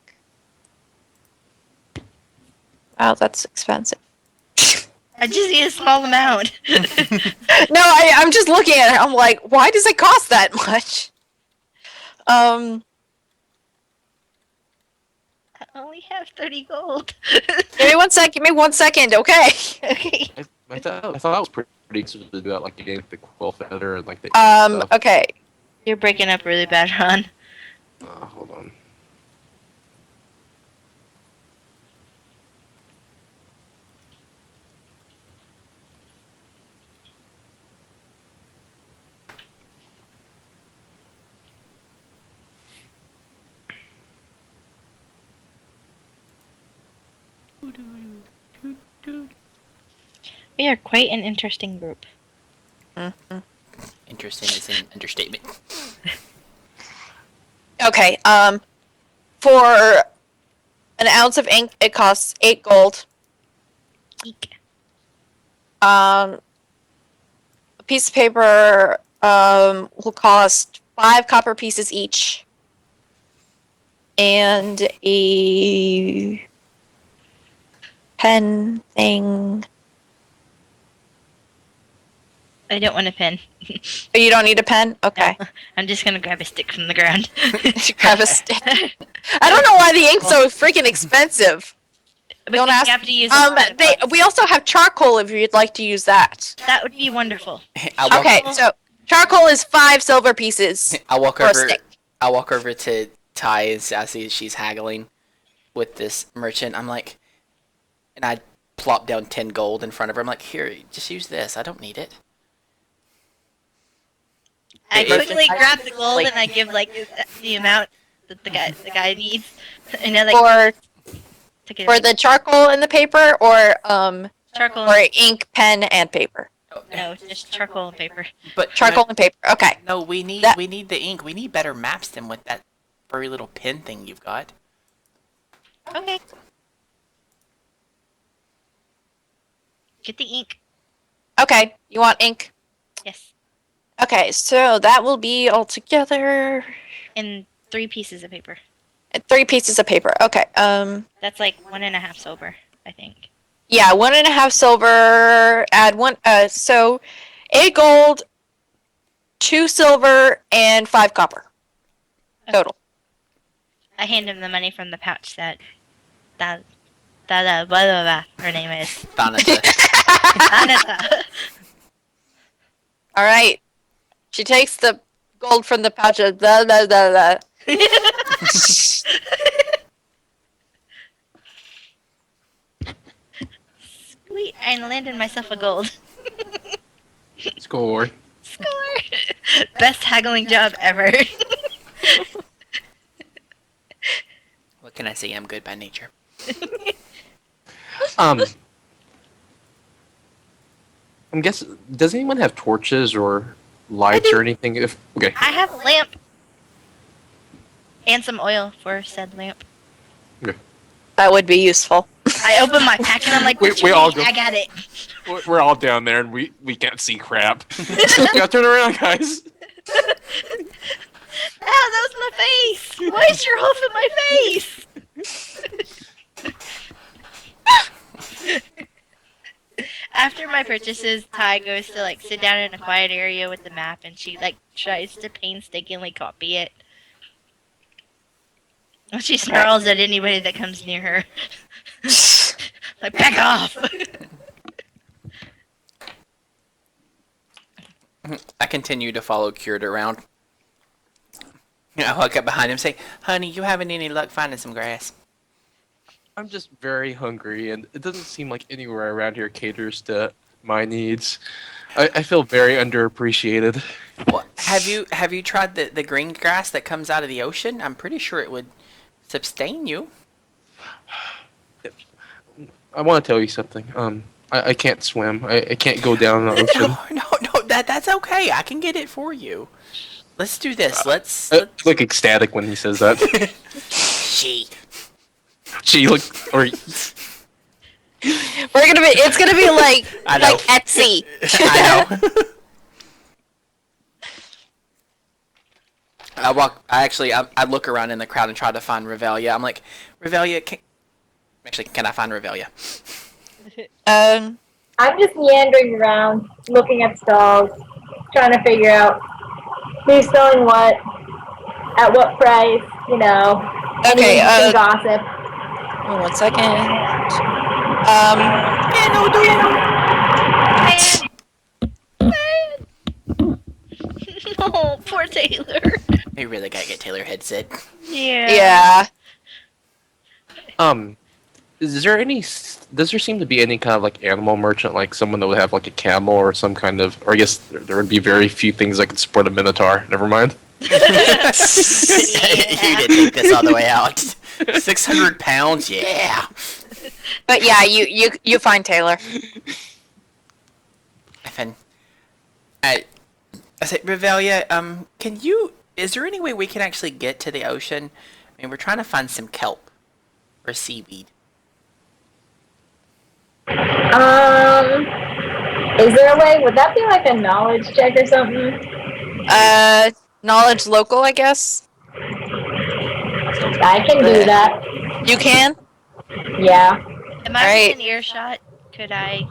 Wow, that's expensive. I just need a small amount. No, I'm just looking at it. I'm like, why does it cost that much? I only have 30 gold. Give me 1 sec. Give me 1 second. Okay. Okay. I thought that was pretty expensive to do that, getting the quill feather and the stuff. Okay. You're breaking up really bad, Ron. Hold on. We are quite an interesting group. Interesting is an understatement. Okay. For an ounce of ink, it costs 8 gold. Eek. A piece of paper will cost 5 copper pieces each. And a pen thing. I don't want a pen. Oh, you don't need a pen? Okay. I'm just gonna grab a stick from the ground. Grab a stick. I don't know why the ink's so freaking expensive. Because ask- you have to use We also have charcoal if you'd like to use that. that would be wonderful. I walk, Okay, so charcoal is 5 silver pieces. I walk For a over. stick. I walk over to Ty as I see she's haggling with this merchant. I'm like, and I plop down 10 gold in front of her. I'm like, here, just use this. I don't need it. I It- quickly I- grab the gold and I give like the amount that the guy needs, and I like For took it for the charcoal and the paper, or charcoal. or ink, pen, and paper. No, just charcoal and paper. But Charcoal and paper. Okay. No, we need That- the ink. We need better maps than with that furry little pen thing you've got. Okay. Get the ink. Okay. You want ink? Yes. Okay, so that will be altogether And 3 pieces of paper. 3 pieces of paper. Okay. That's like 1.5 silver, I think. Yeah, 1.5 silver. Add 1. So 8 gold, 2 silver, and 5 copper total. I hand him the money from the pouch that blah, blah, blah, her name is. Thanata. Anata. All right. She takes the gold from the pouch. Blah, blah, blah, blah. Sweet, I landed myself a gold. Score. Score! Best haggling job ever. What can I say? I'm good by nature. I'm guessing. Does anyone have torches or lights or anything? If okay. I have a lamp. And some oil for said lamp. That would be useful. I open my pack and I'm like, We- what we you all need? go- I got it. We're all down there and we can't see crap. Gotta turn around, guys. Ow, that was my face! Why is your hoof in my face? After my purchases, Ty goes to like sit down in a quiet area with the map and she like tries to painstakingly copy it. She snarls at anybody that comes near her. Like, back off! I continue to follow Cured around. I walk up behind him and say, honey, you having any luck finding some grass? I'm just very hungry, and it doesn't seem like anywhere around here caters to my needs. I feel very underappreciated. Well, have you tried the green grass that comes out of the ocean? I'm pretty sure it would sustain you. I want to tell you something. I can't swim. I can't go down the ocean. No, that's okay. I can get it for you. Let's do this. Let's I look ecstatic when he says that. she. Gee, look, or It's gonna be like I know. like Etsy. I know. I look around in the crowd and try to find Revelia. I'm like, Revelia, can I find Revelia? Um, I'm just meandering around, looking at stalls, trying to figure out who's selling what, at what price, you know. Okay, Any gossip. 1 second. Oh, poor Taylor. We really gotta get Taylor headset. Yeah. does there seem to be any kind of like animal merchant, like someone that would have like a camel or some kind of, or I guess there would be very few things that could support a minotaur. Never mind. You did take this all the way out. 600 pounds, yeah. But yeah, you find Taylor. I said, Revelia, is there any way we can actually get to the ocean? I mean, we're trying to find some kelp or seaweed. Is there a way? Would that be like a knowledge check or something? Knowledge local, I guess. I can do that. You can? Yeah. Am I Alright. within earshot? Could I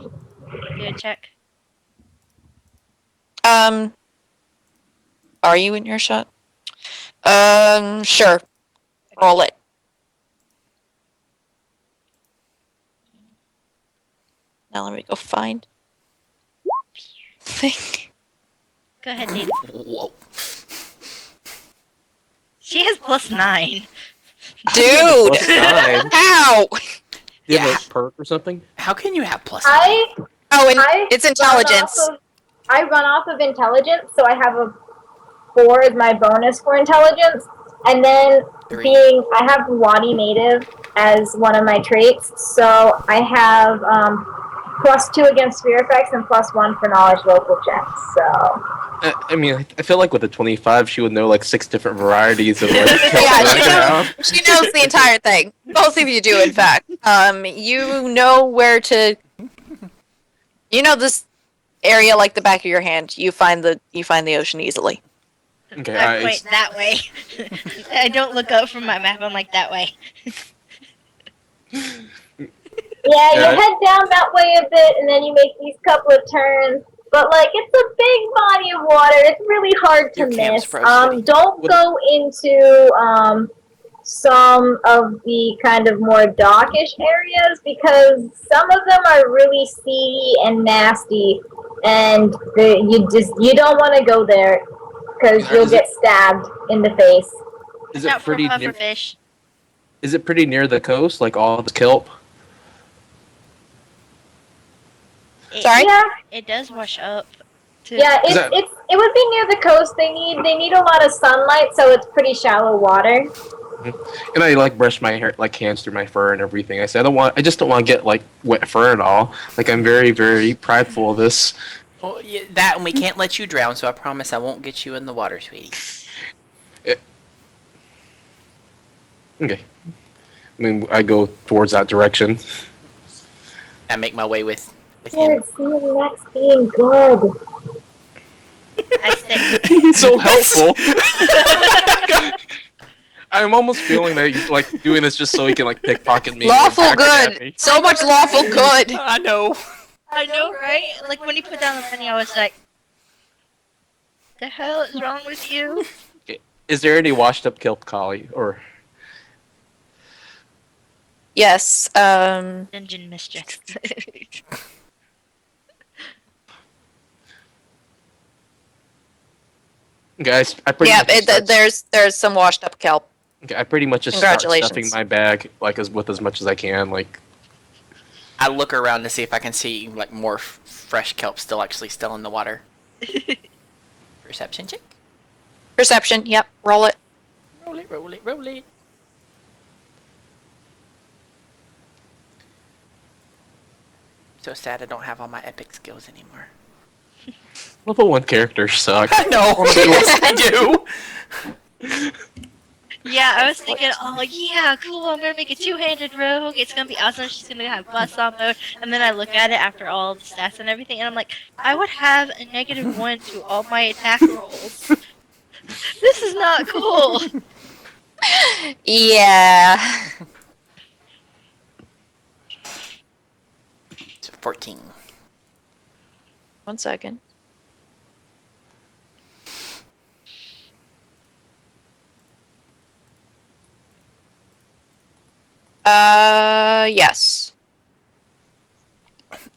do a check? Are you in your shot? Sure. Roll it. Now let me go find thing. Go ahead, Dave. Whoa. She has +9. Dude! Plus 9. How? Do you Yeah. have a perk or something? How can you have +9? Oh, and I it's run intelligence. I run off of intelligence, so I have a 4 as my bonus for intelligence, and then 3. I have Wadi Native as one of my traits, so I have +2 against fear effects and +1 for knowledge local checks. So I mean, I feel like with a 25, she would know like 6 different varieties of like. Yeah, she knows the entire thing. Both of you do, in fact. You know where to. You know this area like the back of your hand. You find the ocean easily. Okay, I point that way. I don't look up from my map. I'm like, that way. yeah, you Yeah. head down that way a bit, and then you make these couple of turns. But like, it's a big body of water. It's really hard to Your camp's miss. frozen. Don't go into some of the kind of more dockish areas because some of them are really seedy and nasty, and you don't want to go there because Yeah, you'll is get stabbed in the face. Is Watch it out for pretty near? pufferfish. Is it pretty near the coast? Like all the kelp? Sorry? Yeah, It does wash up. To, yeah. Is that- It would be near the coast. They need a lot of sunlight, so it's pretty shallow water. And I like brush my hair, like hands through my fur and everything. I said I just don't want to get like wet fur at all. Like I'm very, very prideful of this. Well, yeah, that and we can't let you drown, so I promise I won't get you in the water, sweetie. Okay. I mean, I go towards that direction. I make my way with him. Good, see you next being good. I say, He's so helpful. I'm almost feeling that he's like doing this just so he can like pickpocket me. and Lawful attack at good. me. So much lawful good. I know. I know, right? Like when he put down the money, I was like, the hell is wrong with you? Is there any washed up kelp collie or? Yes. Dungeon mistress. Guys, I pretty Yeah, much just start- there's some washed up kelp. okay, I pretty much just start Congratulations. stuffing my bag like with as much as I can. Like I look around to see if I can see like more fresh kelp still in the water. Perception check. Perception. Yep. Roll it. Roll it, roll it, roll it. So sad I don't have all my epic skills anymore. level 1 characters suck. I know. Yes, I do. Yeah, I was thinking, oh yeah, cool, I'm gonna make a two-handed rogue, it's gonna be awesome, she's gonna have buzzsaw mode, and then I look at it after all the stats and everything, and I'm like, I would have a -1 to all my attack rolls. This is not cool! Yeah. So 14. 1 second. Yes.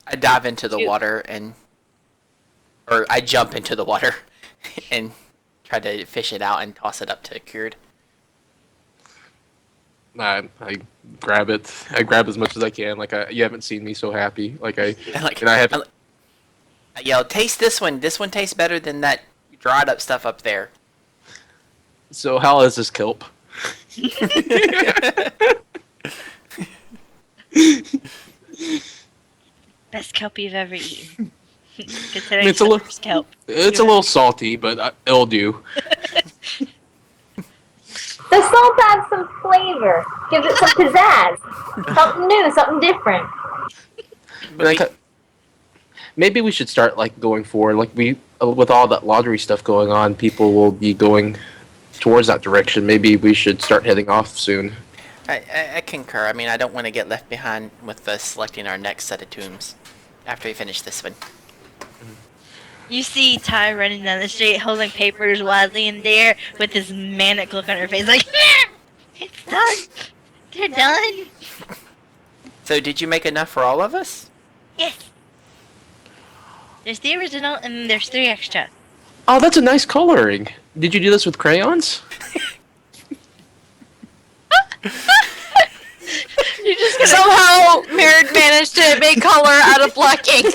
I dive into the Shoot. water or I jump into the water and try to fish it out and toss it up to Cured. I grab it. I grab as much as I can. Like you haven't seen me so happy. Like I And I have. I yell, taste this one. This one tastes better than that dried up stuff up there. So how is this kelp? Best kelp you've ever eaten. I Considering mean, it's a little. Summer's kelp. It's a little salty, but it'll do. The salt adds some flavor, gives it some pizzazz, something new, something different. But maybe we should start like going forward. Like with all that lottery stuff going on, people will be going towards that direction. Maybe we should start heading off soon. I concur. I mean, I don't want to get left behind with selecting our next set of tombs after we finish this one. You see Ty running down the street holding papers wildly in the air with this manic look on her face, like, it's done! They're done! So did you make enough for all of us? Yes! There's the original, and then there's 3 extra. Oh, that's a nice coloring. Did you do this with crayons? You're just gonna. Somehow, Mirrored managed to make color out of black ink.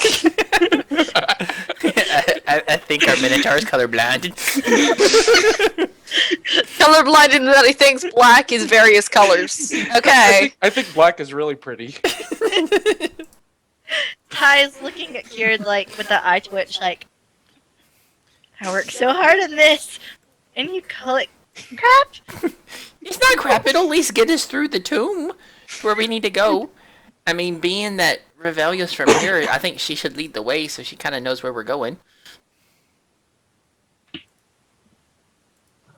I think our Minotaur is colorblind. Colorblind in that he thinks black is various colors. Okay. I think black is really pretty. Ty's looking at Kieran, like, with the eye twitch, like, I worked so hard on this, and you call it crap? It's not crap. It'll at least get us through the tomb to where we need to go. I mean, being that Revelia's from here, I think she should lead the way so she kind of knows where we're going.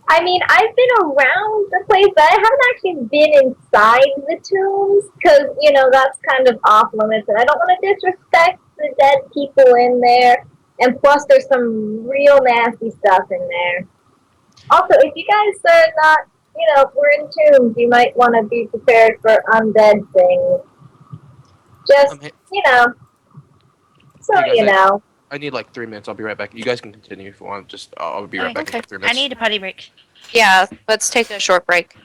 I mean, I've been around the place, but I haven't actually been inside the tombs because, you know, that's kind of off limits, and I don't want to disrespect the dead people in there. And plus, there's some real nasty stuff in there. Also, if you guys are not, you know, if we're in tombs, you might want to be prepared for undead things. Just, you know, so Hey, guys, you know. I need like 3 minutes. I'll be right back. You guys can continue if you want. Just I'll be right back in Okay. like 3 I minutes. need a potty break. Yeah, let's take a short break.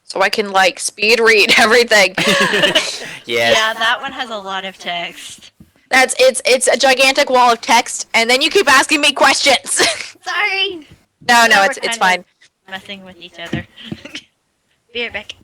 So I can, like, speed read everything. Yes. Yeah, that one has a lot of text. It's a gigantic wall of text, and then you keep asking me questions. Sorry! No, Now it's we're kind fine. of Messing with each other. Be right back.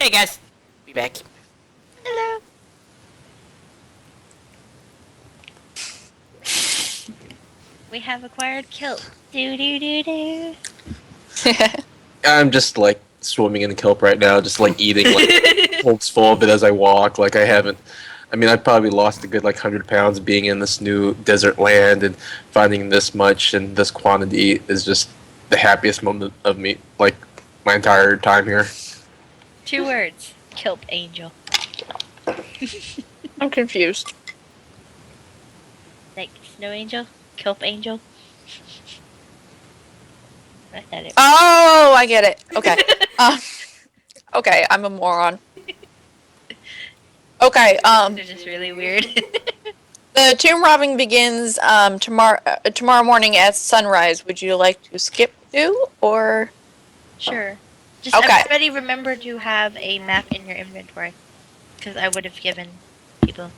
Hey guys, be back. Hello. We have acquired kelp. Do do do do. I'm just like swimming in kelp right now, just like eating like holds full of it as I walk. Like I haven't. I mean, I've probably lost a good like 100 pounds being in this new desert land, and finding this much and this quantity is just the happiest moment of me, like my entire time here. 2 words. Kelp angel. I'm confused. Like snow angel? Kelp angel? I thought it. Oh, I get it. Okay. Okay, I'm a moron. Okay, They're just really weird. the tomb robbing begins tomorrow morning at sunrise. Would you like to skip to or? Sure. Just Okay. everybody remember to have a map in your inventory. Because I would have given people.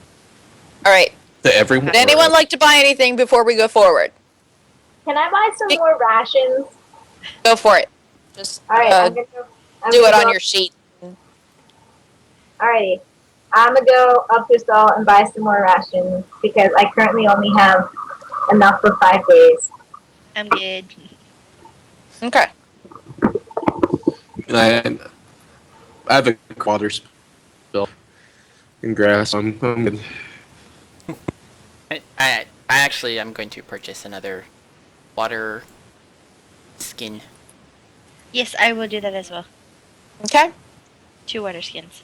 All right. To everyone. Would anyone like to buy anything before we go forward? Can I buy some more rations? Go for it. Just Alright, I'm do gonna it go, on your sheet. Alrighty. I'm gonna go up to Saul and buy some more rations because I currently only have enough for 5 days. I'm good. Okay. And I have a water spill in grass. I'm good. I actually am going to purchase another water skin. Yes, I will do that as well. Okay. 2 water skins.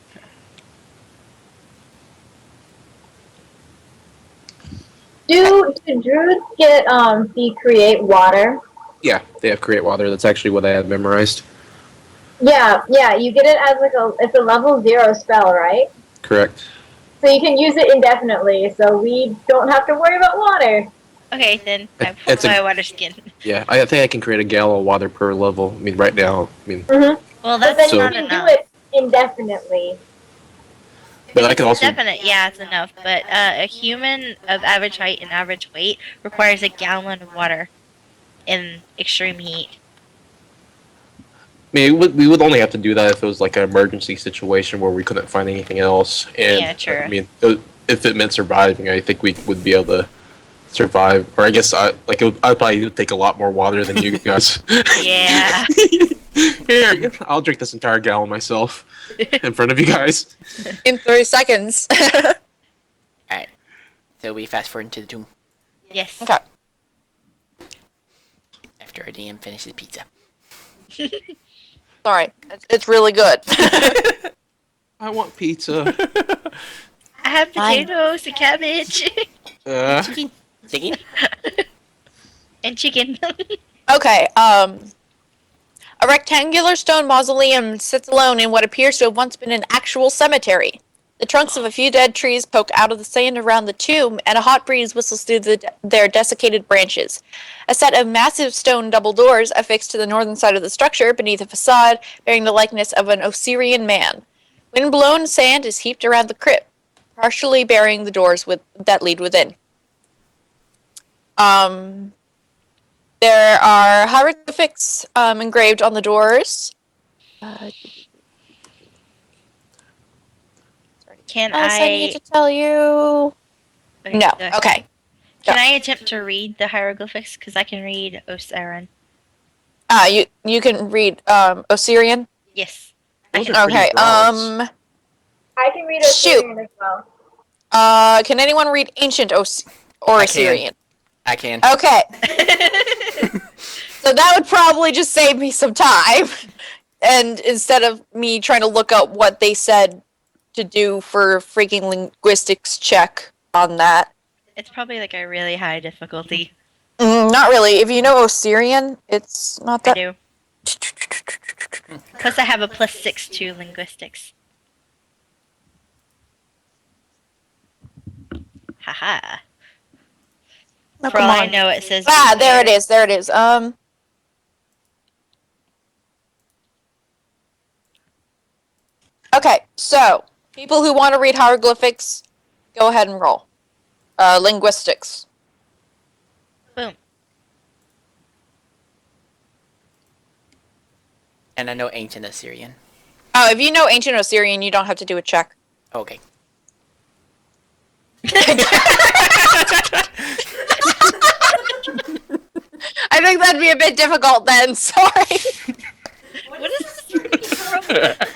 Do druids get the create water? Yeah, they have create water. That's actually what I had memorized. Yeah, you get it as it's a level 0 spell, right? Correct. So you can use it indefinitely, so we don't have to worry about water. Okay, then I It's will a- buy a water skin. Yeah, I think I can create a gallon of water per level. I mean, right now. I mean, Well, But that's then So- you not can enough. do it indefinitely. but I can also. Definite, yeah, it's enough. But a human of average height and average weight requires a gallon of water in extreme heat. I mean, we would only have to do that if it was like an emergency situation where we couldn't find anything else. And Yeah, true. I mean, if it meant surviving, I think we would be able to survive. Or I guess I'd probably take a lot more water than you guys. Yeah. Here, I'll drink this entire gallon myself in front of you guys. In 30 seconds. Alright. So we fast forward into the tomb Yes. Okay. after our DM finishes pizza. Sorry. It's really good. I want pizza. I have Fine. potatoes and cabbage Chicken. Chicken. and chicken. Okay, a rectangular stone mausoleum sits alone in what appears to have once been an actual cemetery. The trunks of a few dead trees poke out of the sand around the tomb, and a hot breeze whistles through their desiccated branches. A set of massive stone double doors affixed to the northern side of the structure, beneath a facade bearing the likeness of an Osirian man. Wind-blown sand is heaped around the crypt, partially burying the doors that lead within. There are hieroglyphics engraved on the doors. Can Else I need I? to tell you. No. Okay. Can I attempt to read the hieroglyphics? Because I can read Osiran. You can read Osirian. Yes. Those are pretty Okay. broad. I can read Shoot. Osirian as well. Can anyone read Ancient or I can. Assyrian? I can. Okay. So that would probably just save me some time, and instead of me trying to look up what they said to do for freaking linguistics check on that. It's probably like a really high difficulty. Not really. If you know Osirian, it's not I that. do. Plus, I have a +6 to linguistics. Haha. Oh, For come all I on. know, it says. There it is. There it is. Okay, so people who want to read hieroglyphics, go ahead and roll. Linguistics. Boom. And I know ancient Assyrian. Oh, if you know Ancient Osirian, you don't have to do a check. Okay. I think that'd be a bit difficult then. Sorry. What is this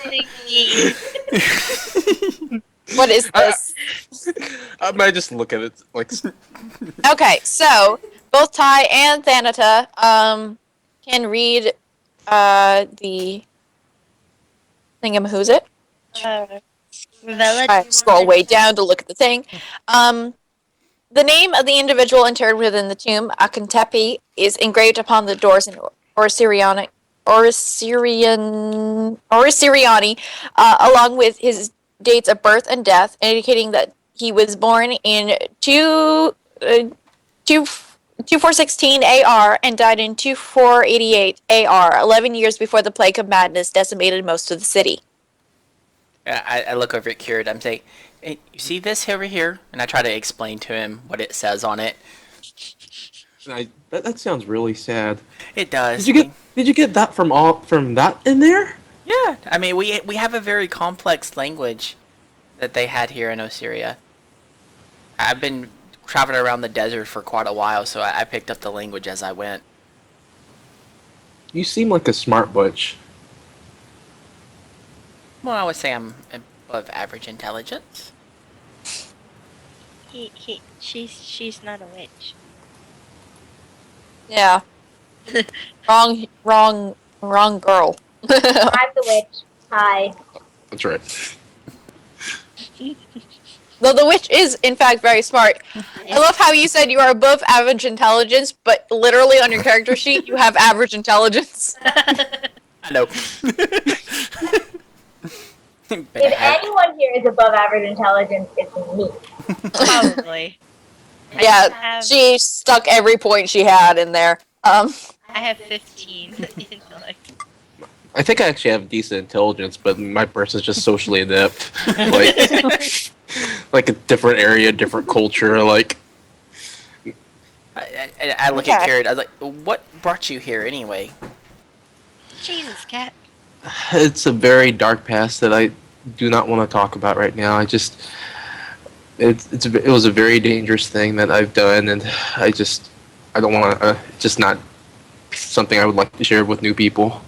thing mean? What is this? I might just look at it like. Okay, so both Ty and Thanata can read the thingamahoosit. Vela, I scroll way down to look at the thing. The name of the individual interred within the tomb, Akentepe, is engraved upon the doors in Orosiriani, along with his dates of birth and death, indicating that he was born in 2416 AR and died in 2488 AR, 11 years before the Plague of Madness decimated most of the city. I look over at Cured. I'm saying, hey, you see this over here? And I try to explain to him what it says on it. That sounds really sad. It does. Did you get that from that in there? Yeah. I mean, we have a very complex language that they had here in Osiria. I've been traveling around the desert for quite a while, so I picked up the language as I went. You seem like a smart butch. Well, I would say I'm above average intelligence. She's not a witch. Yeah. wrong girl. I'm the witch. Hi. That's right. Though the witch is, in fact, very smart. I love how you said you are above average intelligence, but literally on your character sheet, you have average intelligence. I know. If anyone here is above average intelligence, it's me. Probably. Yeah, she stuck every point she had in there. I have 15. I think I actually have decent intelligence, but my person's just socially inept. Like a different area, different culture. Like I look at Carrot. I was like, "What brought you here anyway?" Jesus, cat. it's a very dark past that I do not want to talk about right now. It was a very dangerous thing that I've done, and I don't want to. Just not something I would like to share with new people.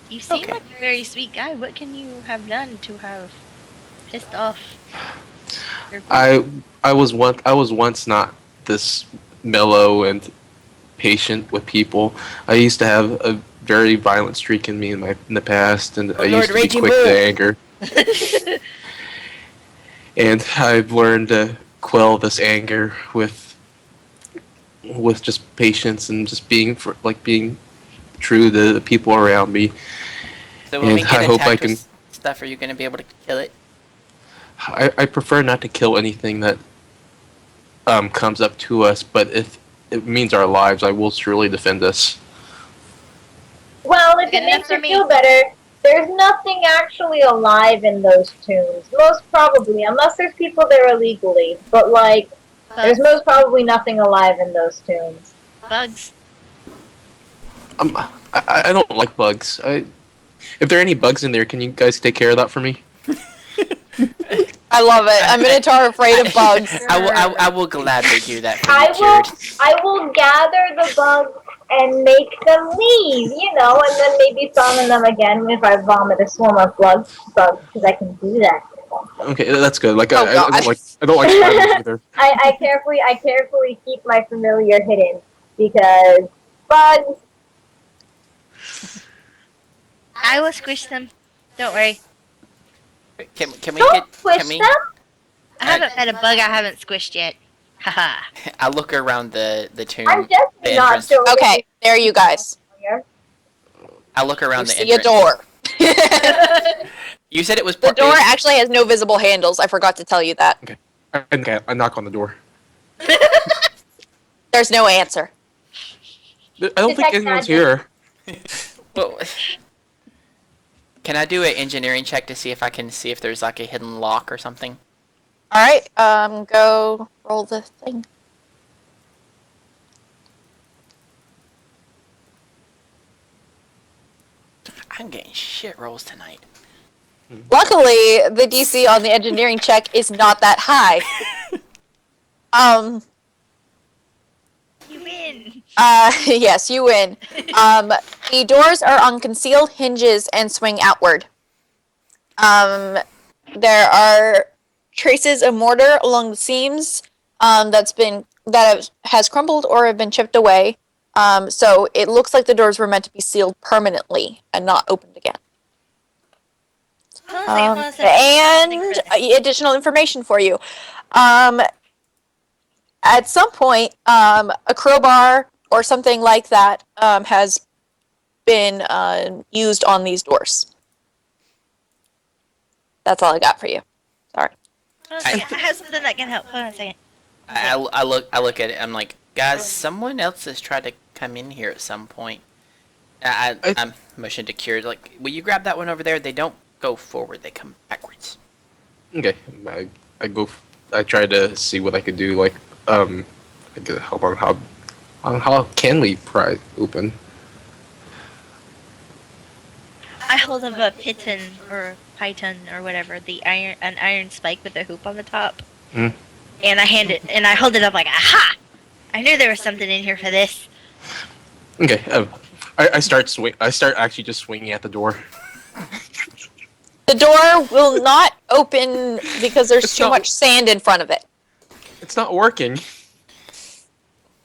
You seem like a very sweet guy. What can you have done to have pissed off your people? I was once not this mellow and patient with people. I used to have a very violent streak in me in the past, and I used to be quick to anger. And I've learned to quell this anger with just patience and just being true to the people around me. So when we And get I hope I attacked can. with stuff, are you going to be able to kill it? I prefer not to kill anything that comes up to us, but if it means our lives, I will surely defend us. Well, if it Good enough makes for you me. feel better, there's nothing actually alive in those tombs. Most probably, unless there's people there illegally. But, there's most probably nothing alive in those tombs. Bugs. I don't like bugs. If there are any bugs in there, can you guys take care of that for me? I love it. I'm Minotaur afraid of bugs. I will gladly do that for I you, Jared. will gather the bugs and make them leave, and then maybe summon them again if I vomit a swarm of bugs, because I can do that. Okay, that's good. Like Oh, I God. don't like spiders either. I carefully keep my familiar hidden because bugs. I will squish them. Don't worry. Can we Don't get? push Can we? them. I haven't met a bug I haven't squished yet. Haha. I look around the tomb. I'm definitely the not entrance. sure. Okay, there you guys. I look around You the see a entrance. door. You said it was The door actually has no visible handles. I forgot to tell you that. Okay, I knock on the door. There's no answer. I don't think Detect anyone's magic. here. Well, can I do an engineering check to see if I can see if there's like a hidden lock or something? All right, go roll the thing. I'm getting shit rolls tonight. Luckily, the DC on the engineering check is not that high. You win. Yes, you win. The doors are on concealed hinges and swing outward. There are traces of mortar along the seams that has crumbled or have been chipped away. So it looks like the doors were meant to be sealed permanently and not opened again. Hold on a second, And additional information for you. At some point, a crowbar or something like that has been used on these doors. That's all I got for you. Sorry. Hold on a second. I have something that can help. Hold on a second. I look at it. I'm like, guys, someone else has tried to come in here at some point. I'm motioned to Cure. Like, will you grab that one over there? They don't go forward; they come backwards. Okay, I try to see what I could do. Like, I could help on how can we pry open? I hold up a piton or python or whatever, an iron spike with a hoop on the top. Mm. And I hold it up like, aha! I knew there was something in here for this. Okay, I start actually just swinging at the door. The door will not open because there's It's too not- much sand in front of it. It's not working.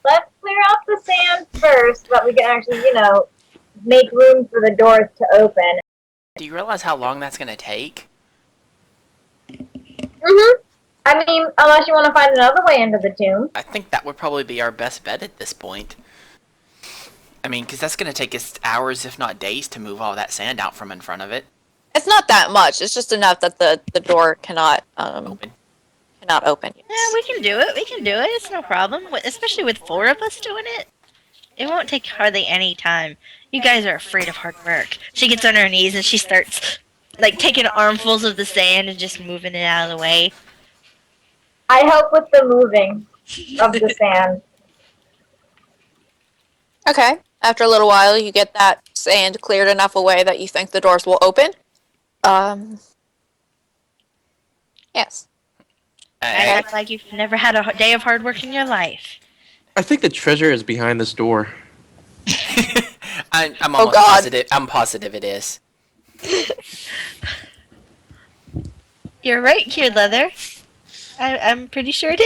Let's clear off the sand first, so that we can actually, make room for the doors to open. Do you realize how long that's gonna take? Mm-hmm. I mean, unless you want to find another way into the tomb. I think that would probably be our best bet at this point. I mean, because that's gonna take us hours, if not days, to move all that sand out from in front of it. It's not that much. It's just enough that the door cannot Open. open. Yeah, we can do it. We can do it. It's no problem. Especially with 4 of us doing it. It won't take hardly any time. You guys are afraid of hard work. She gets on her knees and she starts, taking armfuls of the sand and just moving it out of the way. I help with the moving of the sand. Okay. After a little while, you get that sand cleared enough away that you think the doors will open. Yes. I I, act like you've never had a day of hard work in your life. I think the treasure is behind this door. I'm Oh, almost God. positive. I'm positive it is. You're right, Cured Leather. I'm pretty sure it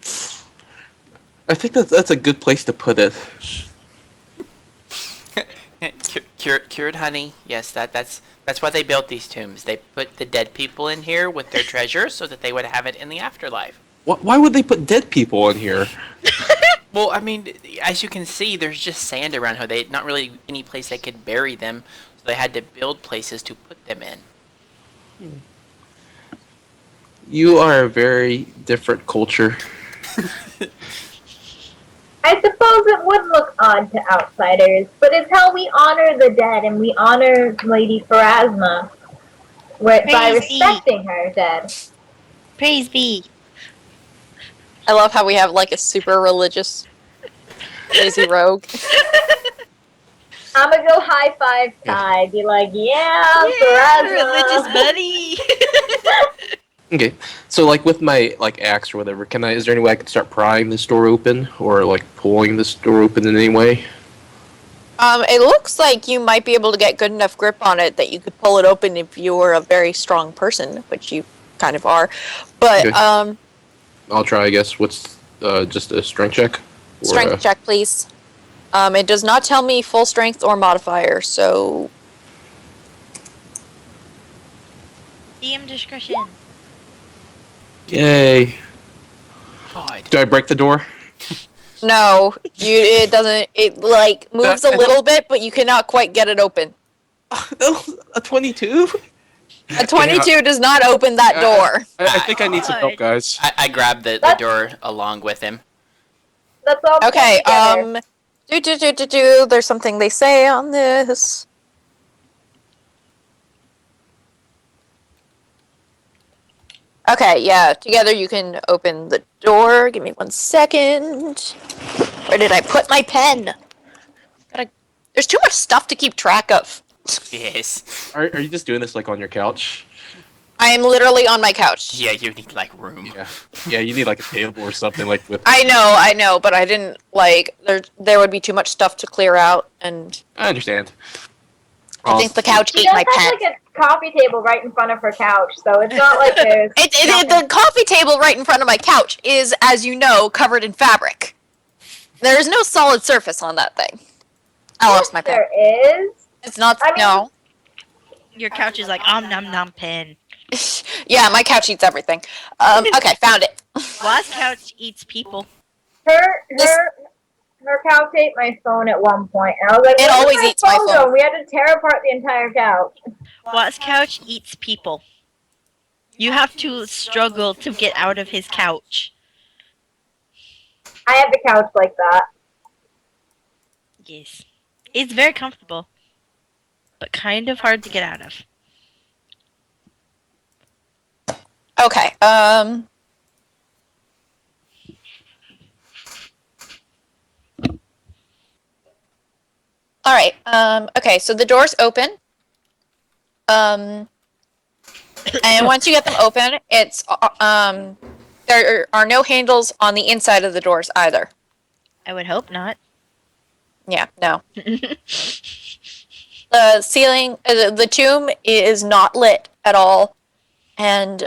is. I think that's a good place to put it. Cured honey. Yes, that's why they built these tombs. They put the dead people in here with their treasure so that they would have it in the afterlife. Why would they put dead people in here? Well, I mean, as you can see, there's just sand around here. They not really any place they could bury them, so they had to build places to put them in. You are a very different culture. I suppose it would look odd to outsiders, but it's how we honor the dead, and we honor Lady Pharasma by Crazy. respecting her dead. Praise be. I love how we have a super religious lazy rogue. I'm gonna go high five Ty, be like, yeah, Yeah, Pharasma. religious buddy. Okay, so with my axe or whatever, is there any way I could start prying this door open or pulling this door open in any way? It looks like you might be able to get good enough grip on it that you could pull it open if you were a very strong person, which you kind of are. But Okay. I'll try, I guess. What's just a strength check? Or, strength check, please. It does not tell me full strength or modifier, so DM discretion. Yay! God. Do I break the door? no, it doesn't. It moves a I little bit, but you cannot quite get it open. A 22? A 22 does not open that door. I think I need some help, guys. I grabbed the door along with him. Let's all Okay, pull together. There's something they say on this. Okay, yeah, together you can open the door. Give me 1 second. Where did I put my pen? There's too much stuff to keep track of. Yes. Are you just doing this like on your couch? I am literally on my couch. Yeah, you need like room. Yeah. Yeah, you need like a table or something like with. I know, but I didn't like there would be too much stuff to clear out, and I understand. I think the couch She ate does my have pen. like a coffee table right in front of her couch, so it's not like there's. The coffee table right in front of my couch is, as you know, covered in fabric. There is no solid surface on that thing. I lost my pen. There is. It's not. I mean- No. Your couch is like nom nom pen. Yeah, my couch eats everything. Okay, found it. Last couch eats people. Her This- her couch ate my phone at one point, and I was like, It "Where did always eats my go?" phone. We had to tear apart the entire couch. Watt's couch eats people. You have to struggle to get out of his couch. I have the couch like that. Yes. It's very comfortable, but kind of hard to get out of. Okay. All right. Okay. So the doors open. And once you get them open, it's there are no handles on the inside of the doors either. I would hope not. Yeah. No. The ceiling, the tomb is not lit at all, and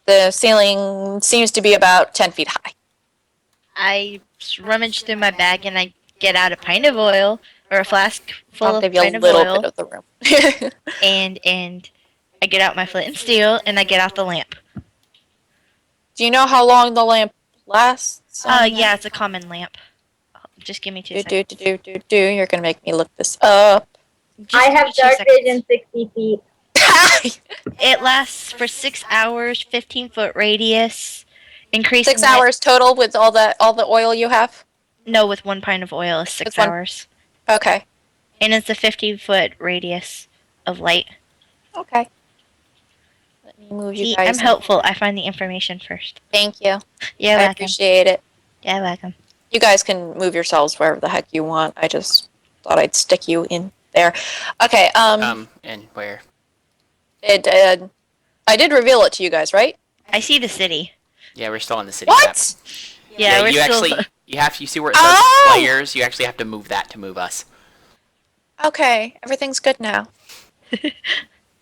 the ceiling seems to be about 10 feet high. I rummage through my bag and I get out a pint of oil or a flask full I'll of give you a pint of little oil, bit of the room. and I get out my flint and steel and I get out the lamp. Do you know how long the lamp lasts? Yeah, it's a common lamp. Just give me 2 seconds. You're gonna make me look this up. Just I give have me 2 dark seconds. vision 60 feet. It lasts for 6 hours, 15-foot radius. Increase 6 hours total with all the oil you have. No, with 1 pint of oil is 6 With one- hours. Okay. And it's a 15-foot radius of light. Okay. Let me move you See, guys. I'm helpful. I find the information first. Thank you. Yeah, I welcome. appreciate it. Yeah, welcome. You guys can move yourselves wherever the heck you want. I just thought I'd stick you in there. Okay. And where? I did reveal it to you guys, right? I see the city. Yeah, we're still in the city map. What? Yeah, we're you still. actually you see where it says Oh! players. You actually have to move that to move us. Okay, everything's good now.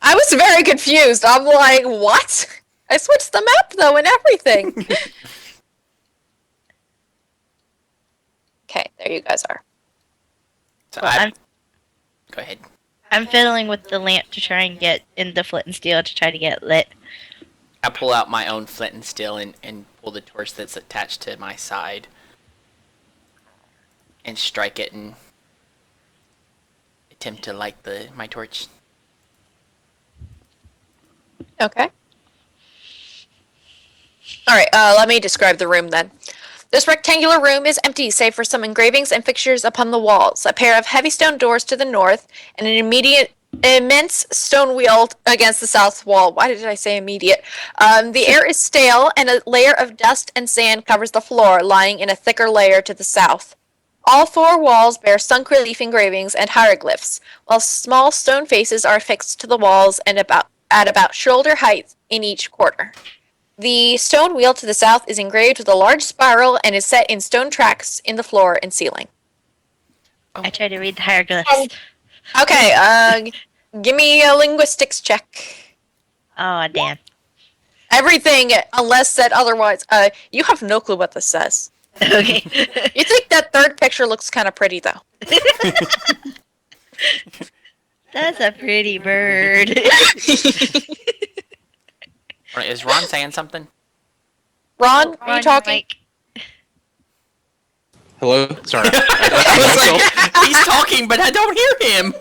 I was very confused. I'm like, what? I switched the map though and everything. Okay, there you guys are. So Well, go ahead. I'm fiddling with the lamp to try and get in the flint and steel to try to get lit. I pull out my own flint and steel and pull the torch that's attached to my side and strike it and attempt to light my torch. Okay. Alright, let me describe the room then. This rectangular room is empty save for some engravings and fixtures upon the walls, a pair of heavy stone doors to the north, and an immense stone wheel against the south wall. Why did I say immediate? The air is stale, and a layer of dust and sand covers the floor, lying in a thicker layer to the south. All 4 walls bear sunk relief engravings and hieroglyphs, while small stone faces are affixed to the walls and at about shoulder height in each quarter. The stone wheel to the south is engraved with a large spiral and is set in stone tracks in the floor and ceiling. I try to read the hieroglyphs. And- Okay, give me a linguistics check. Oh, damn. Everything, unless said otherwise. You have no clue what this says. Okay. You think that third picture looks kind of pretty, though. That's a pretty bird. Is Ron saying something? Ron, are you talking? Mike. Hello? Sorry. He's talking, but I don't hear him.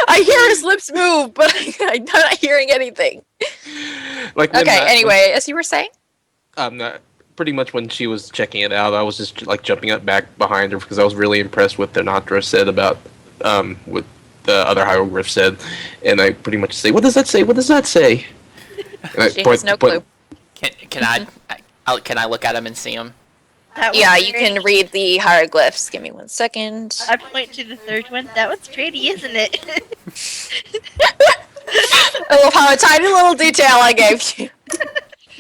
I hear his lips move, but I'm not hearing anything. Like when Okay, that- anyway, as you were saying? Pretty much when she was checking it out, I was just like jumping up back behind her because I was really impressed with what Natra said about what the other hieroglyph said, and I pretty much say, "What does that say? What does that say?" And She has no clue. Can I look at him and see him? That Yeah, one's you pretty. can read the hieroglyphs. Give me 1 second. I point to the third one. That one's pretty, isn't it? I love how a tiny little detail I gave you.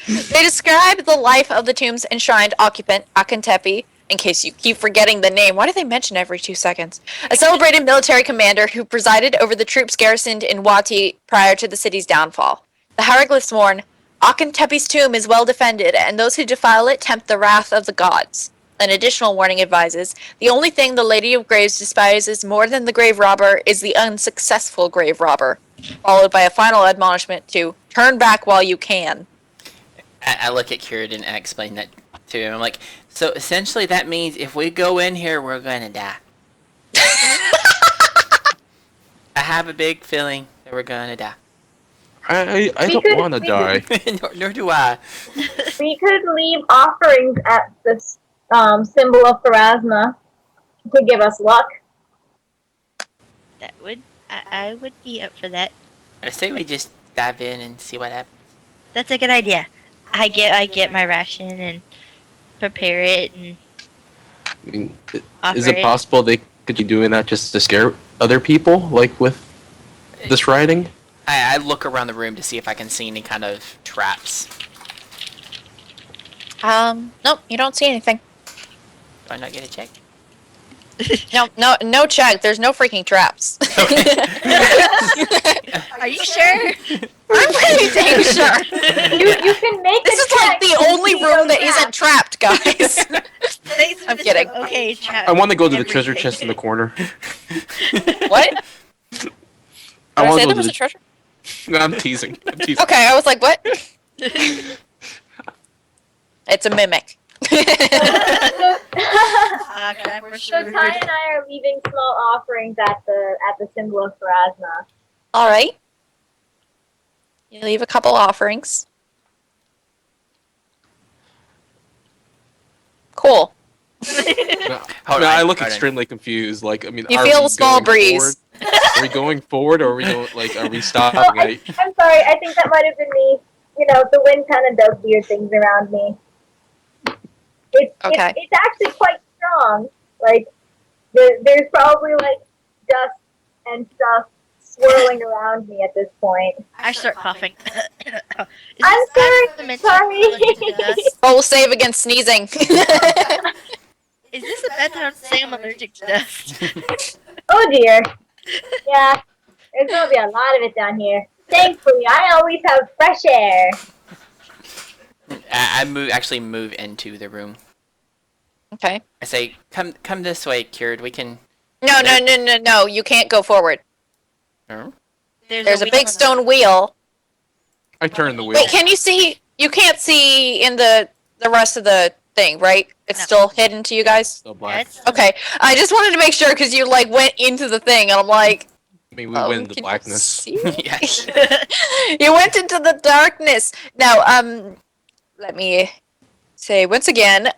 They describe the life of the tomb's enshrined occupant, Akentepe. In case you keep forgetting the name, why do they mention every 2 seconds? A celebrated military commander who presided over the troops garrisoned in Wati prior to the city's downfall. The hieroglyphs warn, Akentepe's tomb is well defended, and those who defile it tempt the wrath of the gods. An additional warning advises, the only thing the Lady of Graves despises more than the grave robber is the unsuccessful grave robber, followed by a final admonishment to turn back while you can. I look at Kieran and I explain that to him. I'm like, so essentially that means if we go in here, we're gonna die. I have a big feeling that we're gonna die. I We don't could- want to we die. nor do I. We could leave offerings at the symbol of Pharasma to give us luck. That would. I would be up for that. I say we just dive in and see what happens. That's a good idea. I get my ration and prepare it and I mean, offer is it possible they could be doing that just to scare other people, like with this writing? I look around the room to see if I can see any kind of traps. Nope, you don't see anything. Do I not get a check? No check. There's no freaking traps. Are you sure? I'm pretty dang sure. You can make This a is like check the to only see room those that isn't traps. trapped, guys. Thanks for I'm the kidding. tip. Okay, trap. I want to go to the treasure everything. chest in the corner. What? I Did I want say to go there to was the. a treasure? No, I'm teasing. I'm teasing. Okay, I was like, what? It's a mimic. Crap, we're So screwed. Ty and I are leaving small offerings at the symbol of Pharasma. All right. You leave a couple offerings. Cool. Hold I on, look hold on. extremely confused. Like, I mean, You are feel we a small going breeze. forward? Are we going forward, or are we going like? Are we Oh, stopping? I'm sorry. I think that might have been me. You know, the wind kind of does weird things around me. Okay. It's actually quite strong. Like, there's probably like dust and stuff swirling around me at this point. I start coughing. Is I'm this bad for the sorry. mental Sorry. allergic to dust? Roll save against sneezing. Is this a bad time to say I'm allergic to dust? Oh dear. Yeah, there's gonna be a lot of it down here. Thankfully, I always have fresh air. I actually move into the room. Okay. I say, come this way, Cured. We can. No. You can't go forward. Huh? There's a wheel big on the- stone wheel. I turn the wheel. Wait, can you see? You can't see in the rest of the thing, right? It's No. still hidden to you guys. So Yeah, black. it's- Okay. I just wanted to make sure because you like went into the thing, and I'm like, I mean, we win the can you blackness. see? Yeah. You went into the darkness. Now, let me say once again,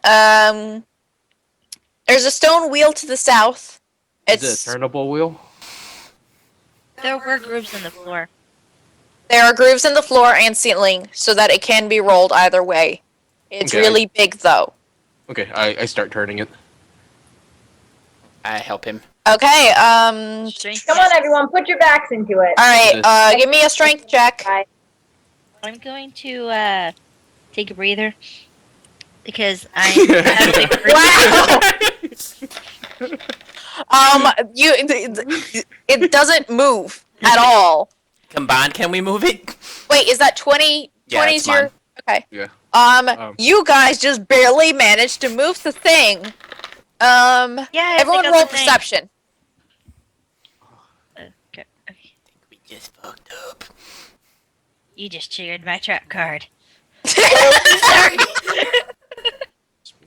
there's a stone wheel to the south. Is it a turnable wheel? There were grooves in the floor. There are grooves in the floor and ceiling so that it can be rolled either way. It's Okay. really big though. Okay, I start turning it. I help him. Okay, Strength Come on, test. everyone, put your backs into it. alright, give me a strength check. Right. I'm going to take a breather because I have to take a breather. Wow. It doesn't move at all. Combined, can we move it? Wait, is that 20? Yeah, 20 it's is your mine. okay. Yeah. You guys just barely managed to move the thing. Yeah, I Everyone think roll that's the thing. perception. Okay. We just fucked up. You just triggered my trap card.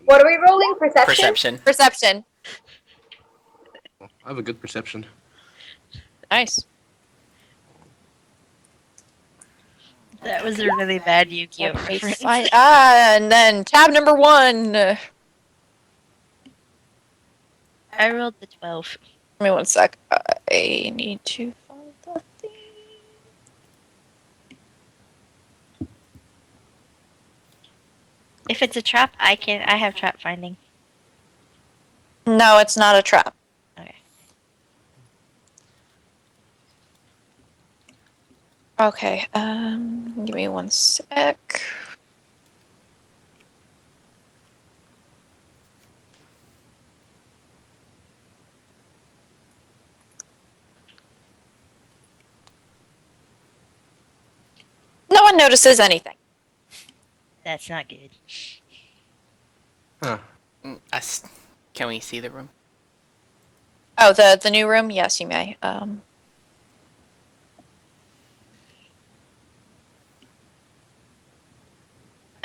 What are we rolling? Perception? Perception. Perception. I have a good perception. Nice. That was a really bad Yu-Gi-Oh reference. And then tab number 1. I rolled the 12. Give me 1 sec. I need to find the thing. If it's a trap, I have trap finding. No, it's not a trap. Okay. Okay, give me one sec. No one notices anything. That's not good. Huh. Can we see the room? Oh, the new room? Yes, you may. Oh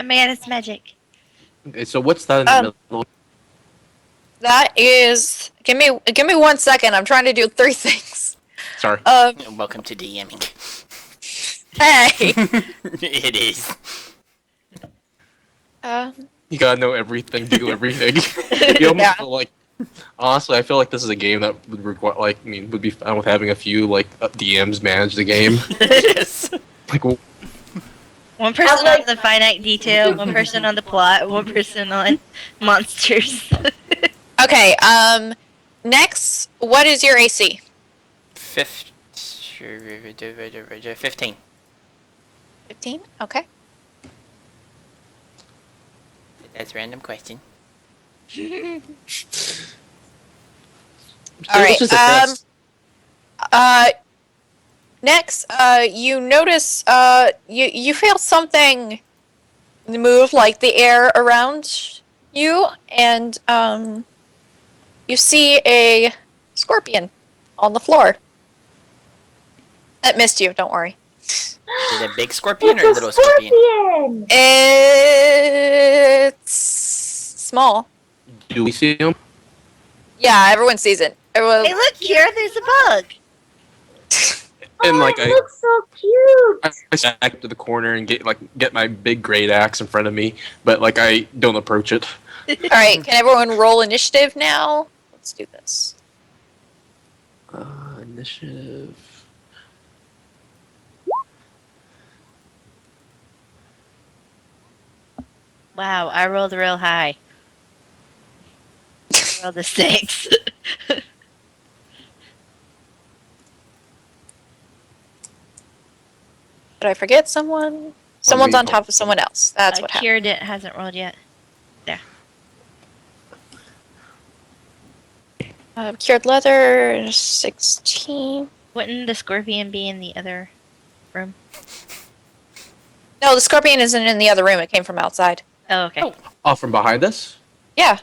man, it's magic. Okay, so what's that in Um, the middle? That is. Give me 1 second. I'm trying to do 3 things. Sorry. Welcome to DMing. Hey. It is. You gotta know everything, do everything. You almost Yeah. feel like, honestly, I feel like this is a game that would require, like, I mean, would be fun with having a few like DMs manage the game. Yes. Like, well, One person like- on the finite detail, one person on the plot, one person on monsters. Okay. Next, what is your AC? 15. 15. Okay. That's a random question. All right, it's just a test. Next, you notice, you feel something move like the air around you, and, you see a scorpion on the floor. That missed you, don't worry. Is it a big scorpion or a It's a little scorpion? scorpion! It's small. Do we see him? Yeah, everyone sees it. Everyone, Hey, look, Kira, there's a bug. And Oh, like it looks so cute! I back to the corner and get my big great axe in front of me, but like I don't approach it. Alright, can everyone roll initiative now? Let's do this. Initiative. Wow, I rolled real high. I rolled a 6. Did I forget someone? Someone's on Unbelievable. top of someone else. That's what happened. Kira hasn't rolled yet. Cured leather, 16. Wouldn't the scorpion be in the other room? No, the scorpion isn't in the other room. It came from outside. Oh, okay. Oh, from behind us? Yeah.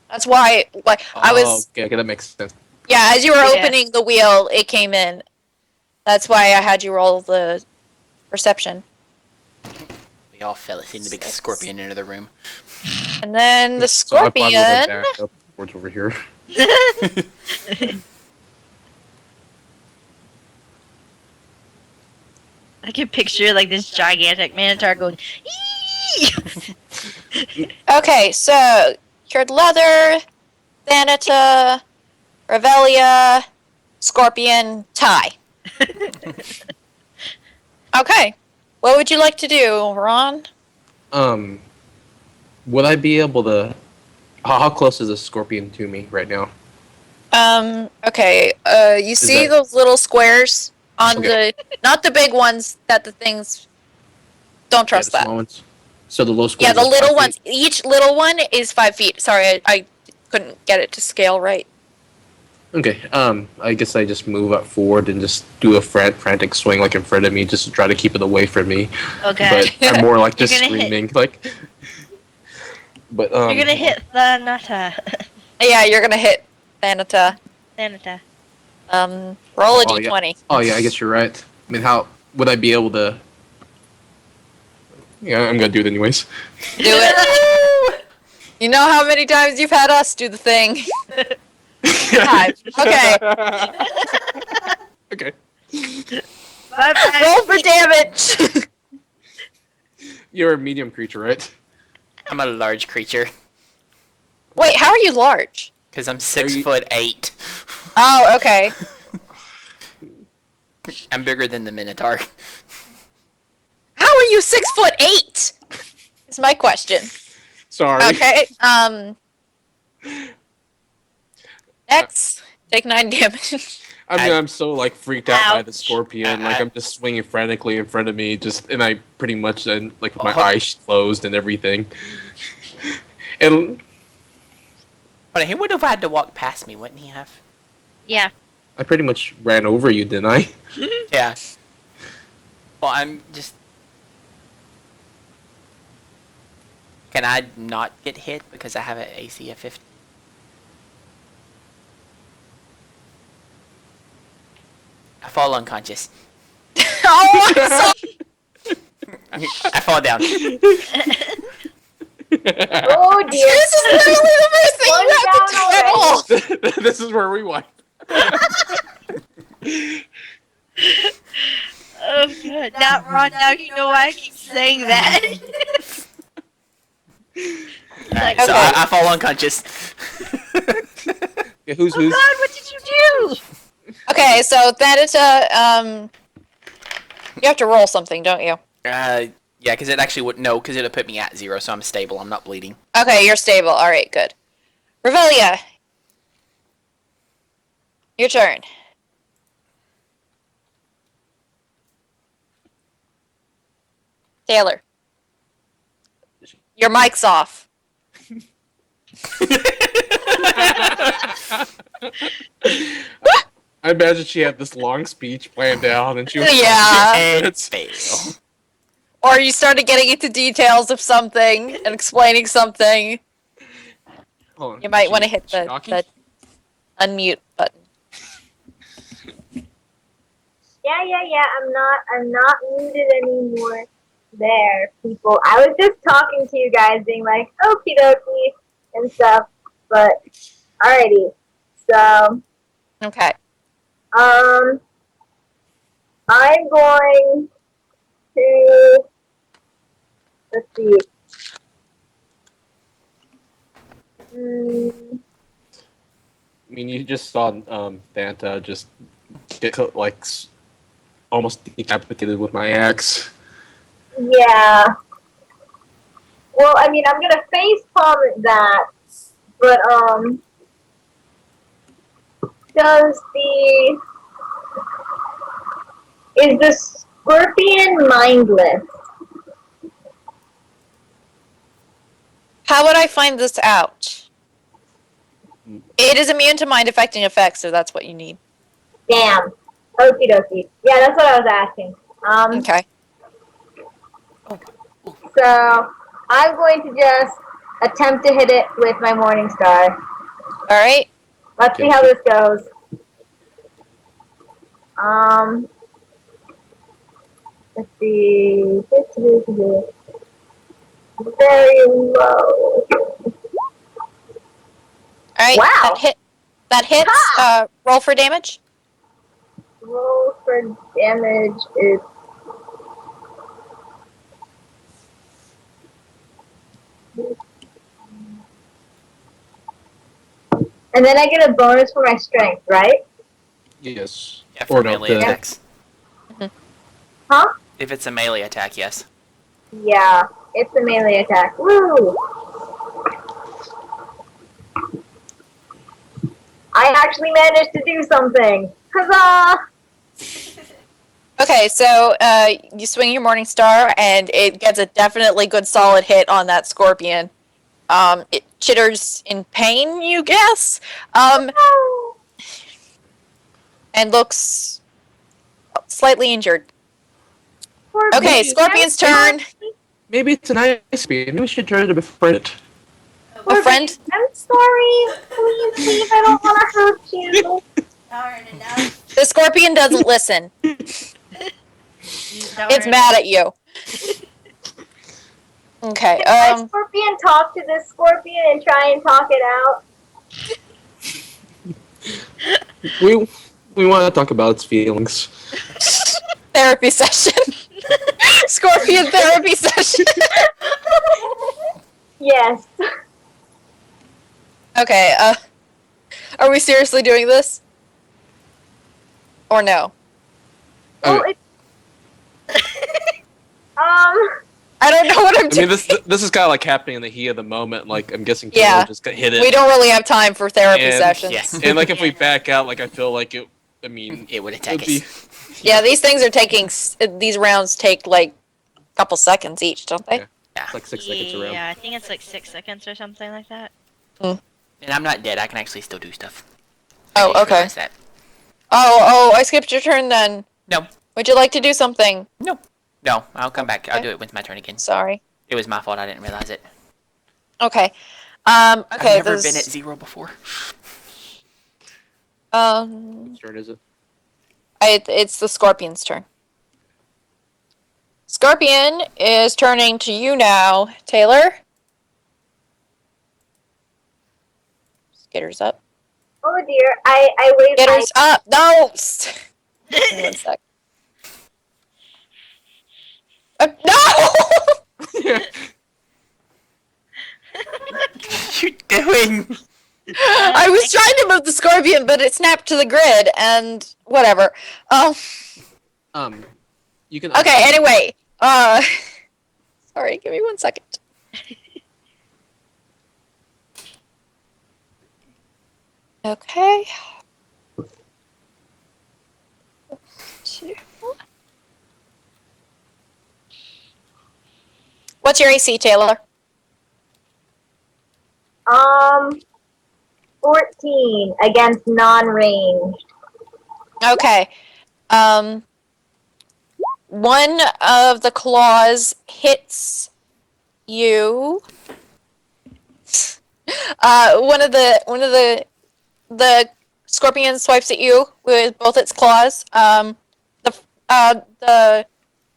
That's why, like, I was, okay, that makes sense. yeah, as you were Yeah. opening the wheel, it came in. That's why I had you roll the perception. We all fell in the big scorpion into the room. And then the So I probably would've scorpion. backed up towards over here. I can picture like this gigantic minotaur going. "Eee!" Okay, so cured leather, Thanata, Revelia, scorpion, tie. Okay, what would you like to do, Ron? Would I be able to? How close is a scorpion to me right now? Okay, you see that- those little squares on Okay. not the big ones that the things, don't trust Yeah, the that. small ones. So the little Yeah, squares the are 5 little feet? ones, each little one is 5 feet. Sorry, I couldn't get it to scale right. Okay. I guess I just move up forward and just do a frantic swing like in front of me, just to try to keep it away from me. Okay. But I'm more like just You're gonna hit- screaming, like. But You're gonna hit the Nata. Yeah, you're gonna hit Thanata. Nata. Roll a Oh, yeah. d20. Oh yeah, I guess you're right. I mean, how would I be able to? Yeah, I'm gonna do it anyways. Do it. You know how many times you've had us do the thing. 5. Okay. Okay. Bye-bye. Roll for damage. You're a medium creature, right? I'm a large creature. Wait, how are you large? Because I'm 6 you- foot 8. Oh, okay. I'm I'm bigger than the Minotaur. How are you 6'8"? Is is my question. Sorry. Okay. Next, take 9 damage. I mean, I'm so like freaked out by the Ouch. scorpion. Like I'm just swinging frantically in front of me, and I pretty much then like with my Oh. eyes closed and everything. And But he would have had to walk past me, wouldn't he have? Yeah. I pretty much ran over you, didn't I? Yeah. Well, I'm just. Can I not get hit because I have an AC of 50? I fall unconscious. Oh, I'm so I fall down. Oh dear. this is literally the first thing One you have down to do at already. all. This is where we wipe. Oh god. Now, Ron, now you know why I keep saying that. Alright, Okay. so I fall unconscious. Yeah, who's Oh god, what did you do? Okay, so Thanatta, you have to roll something, don't you? Yeah, because it actually would no, because it would put me at 0, so I'm stable. I'm not bleeding. Okay, you're stable. All right, good. Revelia, your turn. Taylor, your mic's off. I imagine she had this long speech planned out, and she was Yeah. And fail. Or you started getting into details of something and explaining something. Hold on, You might she- want to hit she the knocking? unmute button. Yeah. I'm not muted anymore. There, people. I was just talking to you guys, being like, okie dokie and stuff. But alrighty. So, Okay. I'm going to let's see. I mean, you just saw Thanta just get like almost decapitated with my axe. Yeah. Well, I mean, I'm gonna face palm at that, but is the scorpion mindless? How would I find this out? It is immune to mind affecting effects, so that's what you need. Damn. Okie dokie. Yeah, that's what I was asking. Okay. So I'm going to just attempt to hit it with my Morning Star. All right. Let's see how this goes. Let's see. Very low. All right. Wow. That hits. Roll for damage. Roll for damage is and then I get a bonus for my strength, right? Yes. Yeah, for Or no, melee the- attacks. Huh? If it's a melee attack, yes. Yeah, it's a melee attack. Woo! I actually managed to do something. Huzzah! Okay, so you swing your Morning Star, and it gets a definitely good solid hit on that scorpion. It chitters in pain, you guess, and looks slightly injured. Poor Okay, baby. Scorpion's turn. Maybe it's an ice speed. Maybe we should try to befriend it. Poor A friend? baby. I'm sorry. Please, I don't want to hurt you. Darn enough. The scorpion doesn't listen. It's mad at you. Okay. Can my scorpion talk to this scorpion and try and talk it out? We want to talk about its feelings. Therapy session. Scorpion therapy session. Yes. Okay. Are we seriously doing this? Or no? Well, Okay. it, I don't know what I'm I doing. mean, this is kind of like happening in the heat of the moment. Like, I'm guessing Yeah. Taylor just got hit it. We don't really have time for therapy And- sessions. Yes. And like, if we back out, like, I feel like it. I mean, It would it attack would be. us. Yeah, these things are taking. These rounds take like a couple seconds each, don't they? Yeah. It's like 6 seconds around. Yeah, I think it's like 6 seconds or something like that. And I'm not dead. I can actually still do stuff. Oh, I didn't okay. realize that. Oh, I skipped your turn then. No. Would you like to do something? No, I'll come back. I'll do it with my turn again. Sorry. It was my fault. I didn't realize it. Okay. Okay. I've never this- been at 0 before. Um. Whose turn is it? It's the Scorpion's turn. Scorpion is turning to you now, Taylor. Skitter's up. Oh dear, I wave. Skitter's up. No. Give me 1 sec. No. you doing? I was trying to move the Scorpion, but it snapped to the grid, and whatever. You can. Okay. Anyway. Sorry. Give me 1 second. Okay. 2. What's your AC, Taylor? 14 against non-ranged. Okay. One of the claws hits you. One of the scorpion swipes at you with both its claws. The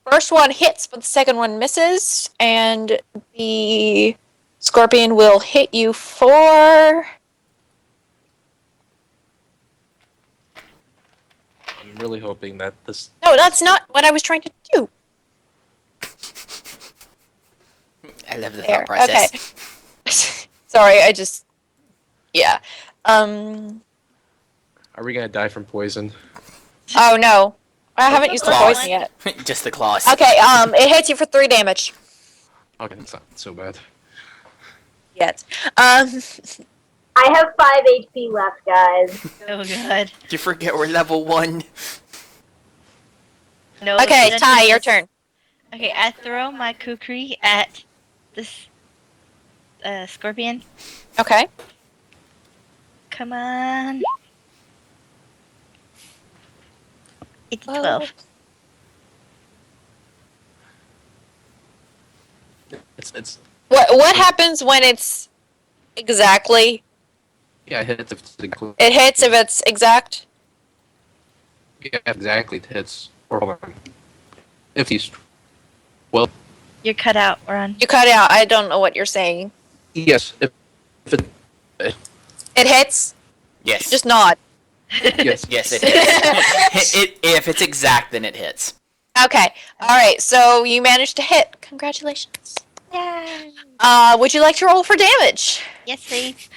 first one hits, but the second one misses, and the scorpion will hit you for. I'm really hoping that this. No, that's not what I was trying to do. I love the There. thought process. Okay. Sorry, I just. Yeah. Are we gonna die from poison? Oh no, I haven't used the Claws. poison yet. Just the claws. Okay. It hits you for 3 damage. Okay, that's not so bad. Yet. I have 5 HP left, guys. Oh god. You forget we're level 1. No. Okay, then Ty, this- your turn. Okay, I throw my kukri at this scorpion. Okay. Come on. It's Whoa. 12. It's What happens when it's exactly? yeah, it hits if it's exactly. It hits if it's exact. Yeah, exactly. It hits. Or hold on. If he's. Well, You're cut out, Ron. You cut out. I don't know what you're saying. yes. If it. It hits. Yes. Just nod. Yes. Yes, it hits. If it's exact, then it hits. Okay. All right. So you managed to hit. Congratulations. Yay. Would you like to roll for damage? Yes, please.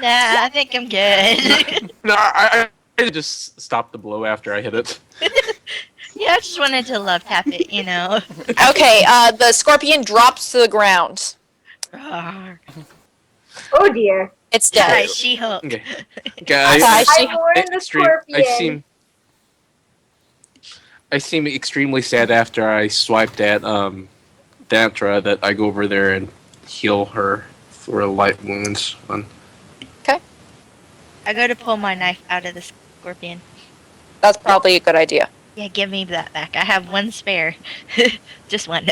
Nah, I think I'm good. No, I just stopped the blow after I hit it. Yeah, I just wanted to love tap it, you know. Okay. The scorpion drops to the ground. Rawr. Oh dear. It's Die, dead. She-Hulk. Okay. Hi, Okay. she- I warned the scorpion. I seem extremely sad after I swiped at Dantra that I go over there and heal her for light wounds. I go to pull my knife out of the scorpion. That's probably a good idea. Yeah, give me that back. I have one spare. Just one.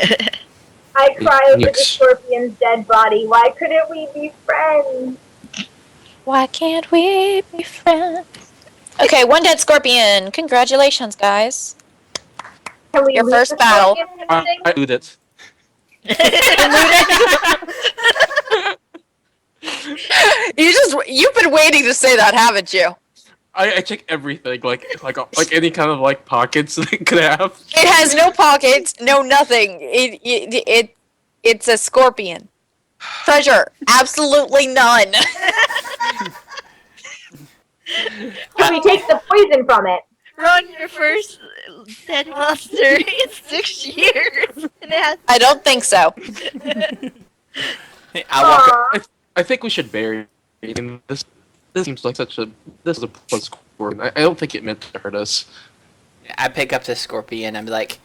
I cry over the Yes. scorpion's dead body. Why couldn't we be friends? Why can't we be friends? Okay, 1 dead scorpion. Congratulations, guys. Can we Your leave first the battle. scorpion and everything? I do that. You've been waiting to say that, haven't you? I check everything, like any kind of like pockets they could have. It has no pockets, no nothing. It's a scorpion. Treasure, absolutely none. Can we take the poison from it? Ron, your first dead monster. It's 6 years. And it has I don't think so. I walk. Aw. I think we should bury him. This seems like this is a plus score. I don't think it meant to hurt us. I pick up the scorpion. I'm like,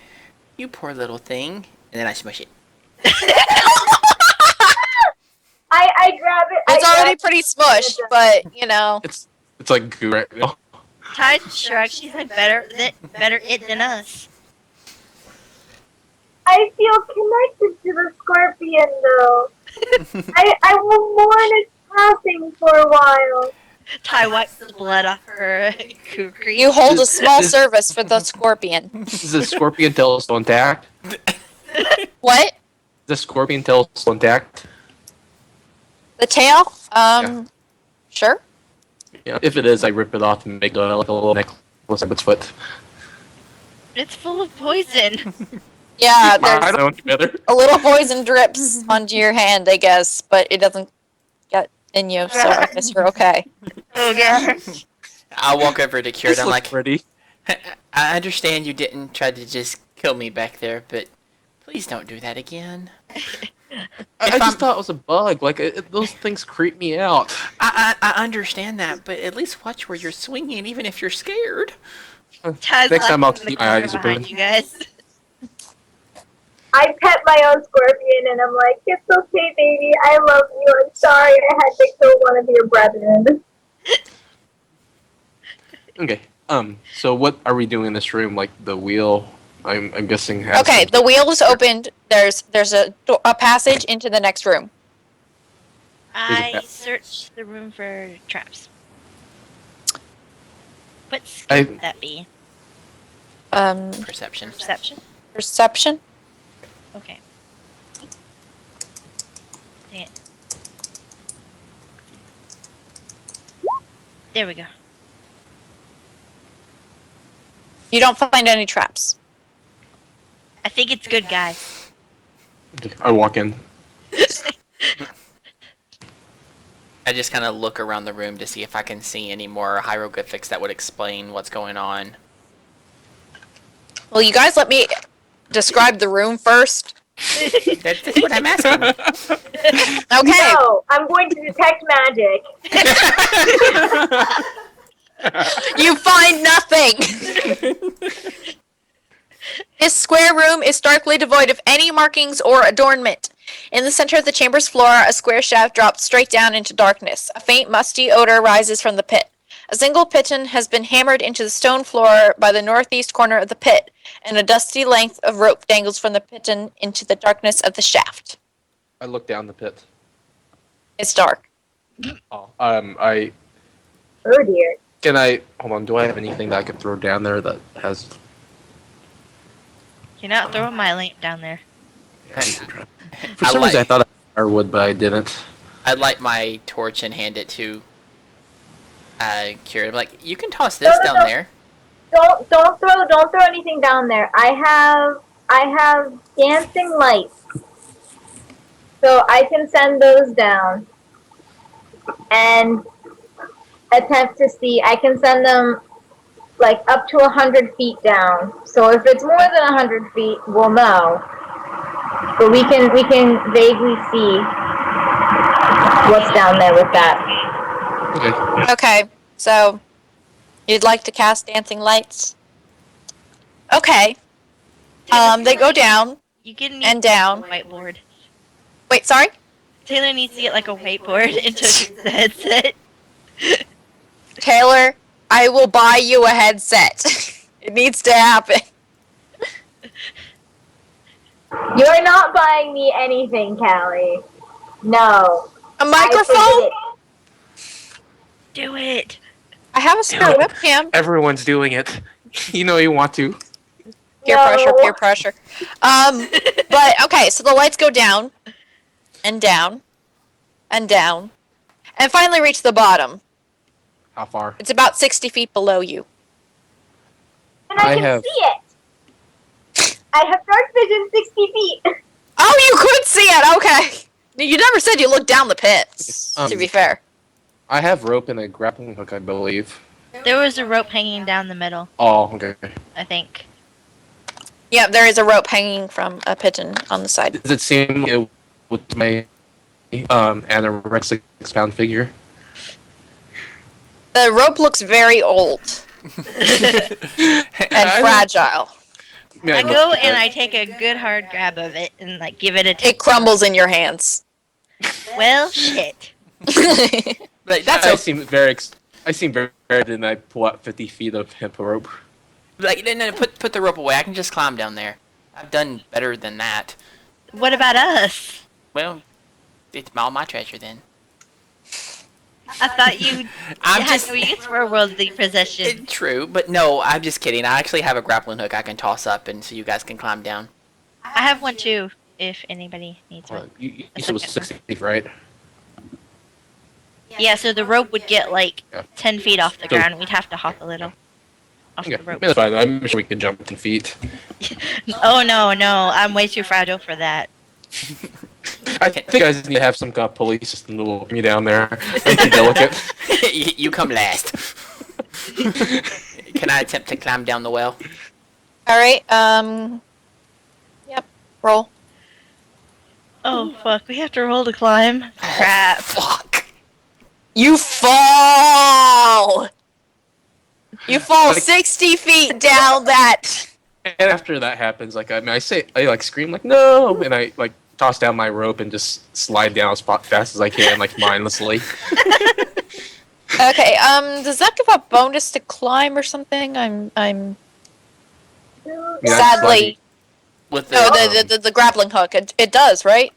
you poor little thing, and then I smush it. I grab it. It's I grab already pretty smushed, but It's like goo right now. Ty Shrek. She's like better it than us. I feel connected to the scorpion though. I will mourn its passing for a while. Ty wipes the blood off her kukri. you hold a small service for the scorpion. Is the scorpion tail still intact? What? Is the scorpion tail still intact? The tail? Yeah. Sure. Yeah. If it is, I rip it off and make like a little necklace of its foot. It's full of poison. Yeah, I there's don't know together. a little poison drips onto your hand, I guess, but it doesn't get in you, so I guess you're okay. Oh god. I'll walk over to Kira. This I'm looks like, pretty. I understand you didn't try to just kill me back there, but please don't do that again. I I'm- just thought it was a bug. Like those things creep me out. I understand that, but at least watch where you're swinging, even if you're scared. Ty's Next time I'll laughing in keep the my corner eyes behind open. you guys. I pet my own scorpion and I'm like, it's okay, baby. I love you. I'm sorry I had to kill one of your brethren. Okay. So what are we doing in this room? Like the wheel? I'm guessing. Has Okay, some- the wheel is opened. There's a passage into the next room. I searched the room for traps. What skill I- would that be? Perception. Perception? Perception. Okay. Dang it. There we go. You don't find any traps. I think it's good, guys. I walk in. I just kind of look around the room to see if I can see any more hieroglyphics that would explain what's going on. Well, you guys let me describe the room first. That's what I'm asking. Okay. No, I'm going to detect magic. You find nothing. This square room is starkly devoid of any markings or adornment. In the center of the chamber's floor, a square shaft drops straight down into darkness. A faint, musty odor rises from the pit. A single piton has been hammered into the stone floor by the northeast corner of the pit, and a dusty length of rope dangles from the piton into the darkness of the shaft. I look down the pit. It's dark. Oh. Oh dear. Can I hold on? Do I have anything that I could throw down there that has? You're not throwing my lamp down there. For I some like- reason, I thought I had firewood, but I didn't. I'd light my torch and hand it to Kira. I'm like, you can toss this No, no, down no. there. Don't throw anything down there. I have dancing lights. So I can send those down and attempt to see. I can send them like up to 100 feet down. So if it's more than 100 feet, we'll know. But we can vaguely see what's down there with that. Okay. Okay, so you'd like to cast dancing lights? Okay. They go down You can and down. a whiteboard. Wait, sorry? Taylor needs to get like a whiteboard and took the headset. Taylor, I will buy you a headset. It needs to happen. You're not buying me anything, Callie. No. A I microphone? forbid it. Do it. I have a spare webcam. Everyone's doing it. You know you want to. Peer No. pressure, peer pressure. But okay, so the lights go down and down and down and finally reach the bottom. How far? It's about 60 feet below you. And I I can have- see it. I have dark vision 60 feet. Oh, you could see it. Okay. You never said you looked down the pit. To be fair. I have rope and a grappling hook, I believe. There was a rope hanging down the middle, Oh, okay. I think. Yeah, there is a rope hanging from a pigeon on the side. Does it seem it with my anorexic 6-pound figure? The rope looks very old and fragile. I go and I take a good hard grab of it and like give it a. It crumbles in your hands. Well, shit. But that's I seem very. I seem very than I pull out 50 feet of hemp rope. like no, put the rope away. I can just climb down there. I've done better than that. What about us? Well, it's all my treasure then. I thought you I'm had just no use for a worldly possession. true, but no, I'm just kidding. I actually have a grappling hook I can toss up, and so you guys can climb down. I have one too, if anybody needs one. You said it was 60 feet, right? Yeah, so the rope would get like Yeah. 10 feet off the So- ground. We'd have to hop a little off Yeah, the rope. that's fine. I'm sure we can jump 10 feet. Oh no, I'm way too fragile for that. I think you guys need to have some kind of pulley system that will bring you down there. Make you delicate. You come last. Can I attempt to climb down the well? All right. Yep. Roll. Oh fuck, we have to roll to climb. Crap. Fuck. You fall. You fall Like- 60 feet down that. And after that happens, like I like scream like no, and I like toss down my rope and just slide down as fast as I can, like mindlessly. Okay. Does that give a bonus to climb or something? I'm Yeah, sadly. With the, No, the grappling hook. It does, right?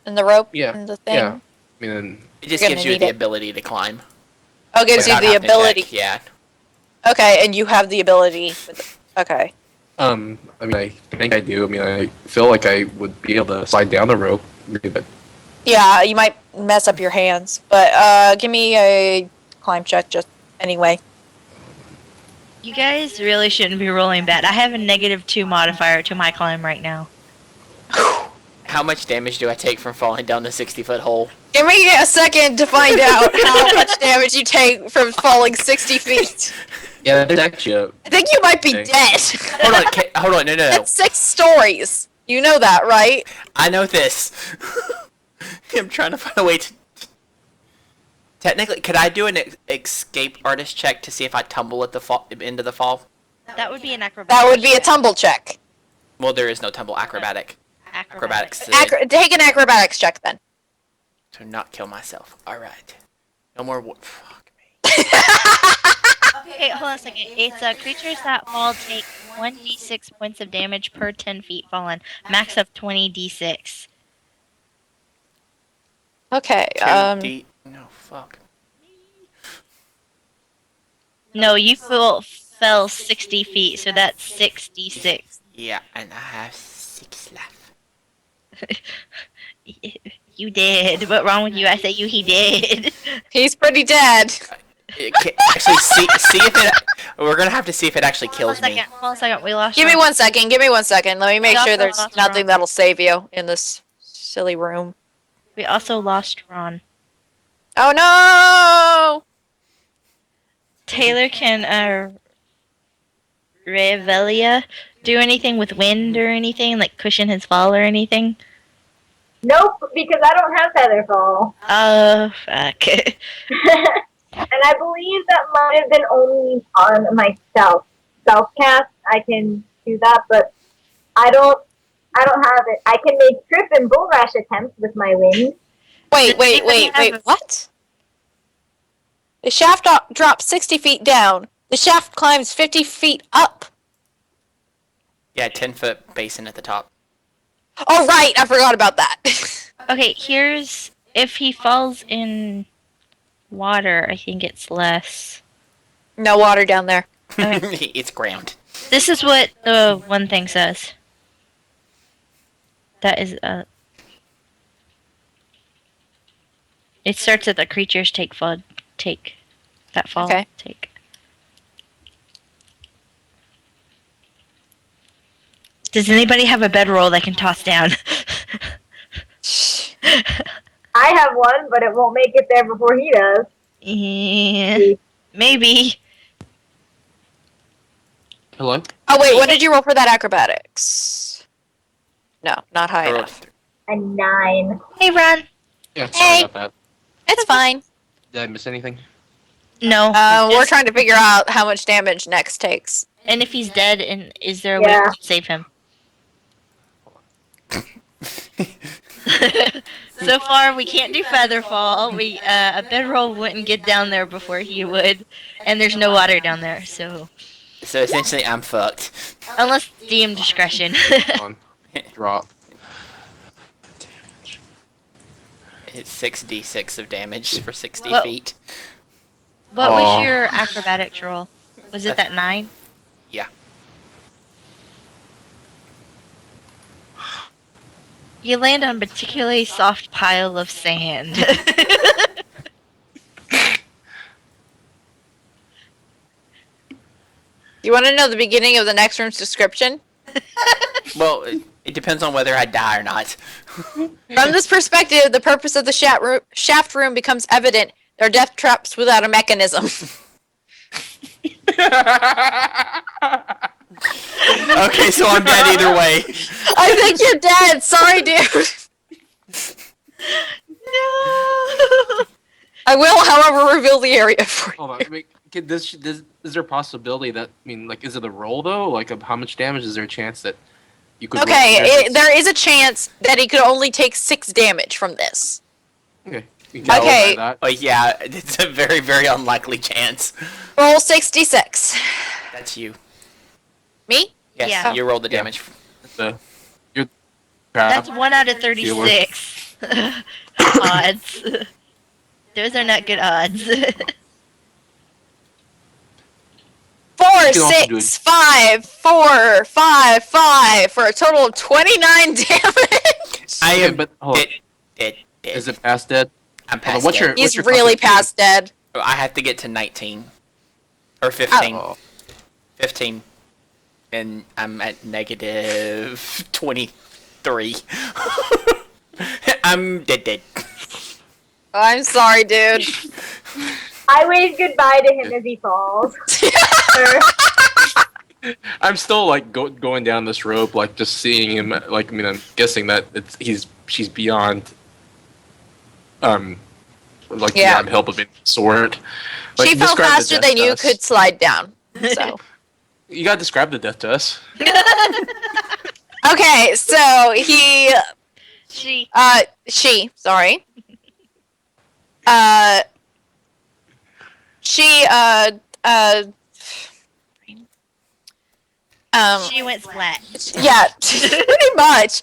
And the rope. Yeah, And the thing. yeah. I mean, it just You're gives gonna you need the it. ability to climb. Oh, gives you without the having to check. ability. Yeah. Okay, and you have the ability. Okay. I mean, I think I do. I mean, I feel like I would be able to slide down the rope, but Yeah, you might mess up your hands, but give me a climb check just anyway. You guys really shouldn't be rolling bad. I have a -2 modifier to my climb right now. How much damage do I take from falling down the 60-foot hole? Give me a second to find out how much damage you take from falling 60 feet. yeah, there's actually a I think you might be Okay. dead. Hold on, hold on, no. It's 6 stories. You know that, right? I know this. I'm trying to find a way to. Technically, could I do an escape artist check to see if I tumble at the into the fall? That would be an acrobatic. That would be a tumble check. Well, there is no tumble. Acrobatics. Take an acrobatics check then. To not kill myself. All right. No more. Fuck me. Okay, hold on a second. It's creatures that fall take 1d6 points of damage per 10 feet fallen. Max of 20d6. Okay. 2D. No, fuck. No, you fell 60 feet, so that's 6d6. Yeah, and I have 6 left. You did. What's wrong with you? I said he did. He's pretty dead. Actually, see if it. We're gonna have to see if it actually Hold on a kills me. second. Hold on a second. We lost Give me Ron. 1 second. Give me 1 second. Let me make We sure also there's lost nothing Ron. that'll save you in this silly room. We also lost Ron. Oh no! Taylor, can Revelia do anything with wind or anything? Like cushion his fall or anything? Nope, because I don't have Featherfall. Oh, fuck. And I believe that might have been only on my self-cast. I can do that, but I don't have it. I can make trip and bull rash attempts with my wings. Wait, Does anybody have a- what? The shaft drops 60 feet down. The shaft climbs 50 feet up. Yeah, 10-foot basin at the top. Oh, right, I forgot about that. Okay, here's... If he falls in water, I think it's less. No water down there. It's ground. This is what the one thing says. That is, It starts at the creatures take fall. Okay. Take. Does anybody have a bedroll they can toss down? I have one, but it won't make it there before he does. Yeah, maybe. Hello? Oh wait, what did you roll for that acrobatics? No, not high I rolled enough. A 9. Hey, Ron. Yeah, sorry Hey. about that. It's fine. Did I miss anything? No. We're Just- trying to figure out how much damage Nex takes. And if he's dead, and is there a way Yeah. to save him? So far, we can't do Featherfall. A bedroll wouldn't get down there before he would, and there's no water down there. So So essentially, I'm fucked. unless DM discretion. On. Drop. It's 6d6 of damage for 60 Well- feet. What Aw. was your acrobatics roll? Was it that 9? Yeah. You land on a particularly soft pile of sand. You want to know the beginning of the next room's description? Well, it depends on whether I die or not. From this perspective, the purpose of the shaft room becomes evident. They're death traps without a mechanism. Okay, so I'm dead either way. I think you're dead. Sorry, dude. No. I will, however, reveal the area for you. Hold on. Wait, is there a possibility that, I mean, like, is it a roll, though? Like, of how much damage is there a chance that you could roll Okay, damage? there is a chance that he could only take 6 damage from this. Okay. We can Okay. go by that. Oh yeah, it's a very, very unlikely chance. Roll 66. That's you. Me? Yes, Yeah. you rolled the Yeah. damage. You're That's 1 out of 36 odds. Those are not good odds. 4, can also do 6, 5, 4, 5, 5 for a total of 29 damage. I Okay, am but hold on. dead. Is it past dead? I'm Hold on, past what's dead. your- He's your really constitution? past dead. I have to get to 19. Or 15. Oh. 15. And I'm at negative 23. I'm dead. I'm sorry, dude. I wave goodbye to him as he falls. I'm still like going down this rope, like just seeing him. Like, I mean, I'm guessing that she's beyond, like Yeah. beyond help of any sort. Like, She fell describe the faster death than to you us. could slide down. So. You gotta describe the death to us. Okay, so he, She. sorry. She, She went splat. yeah, pretty much.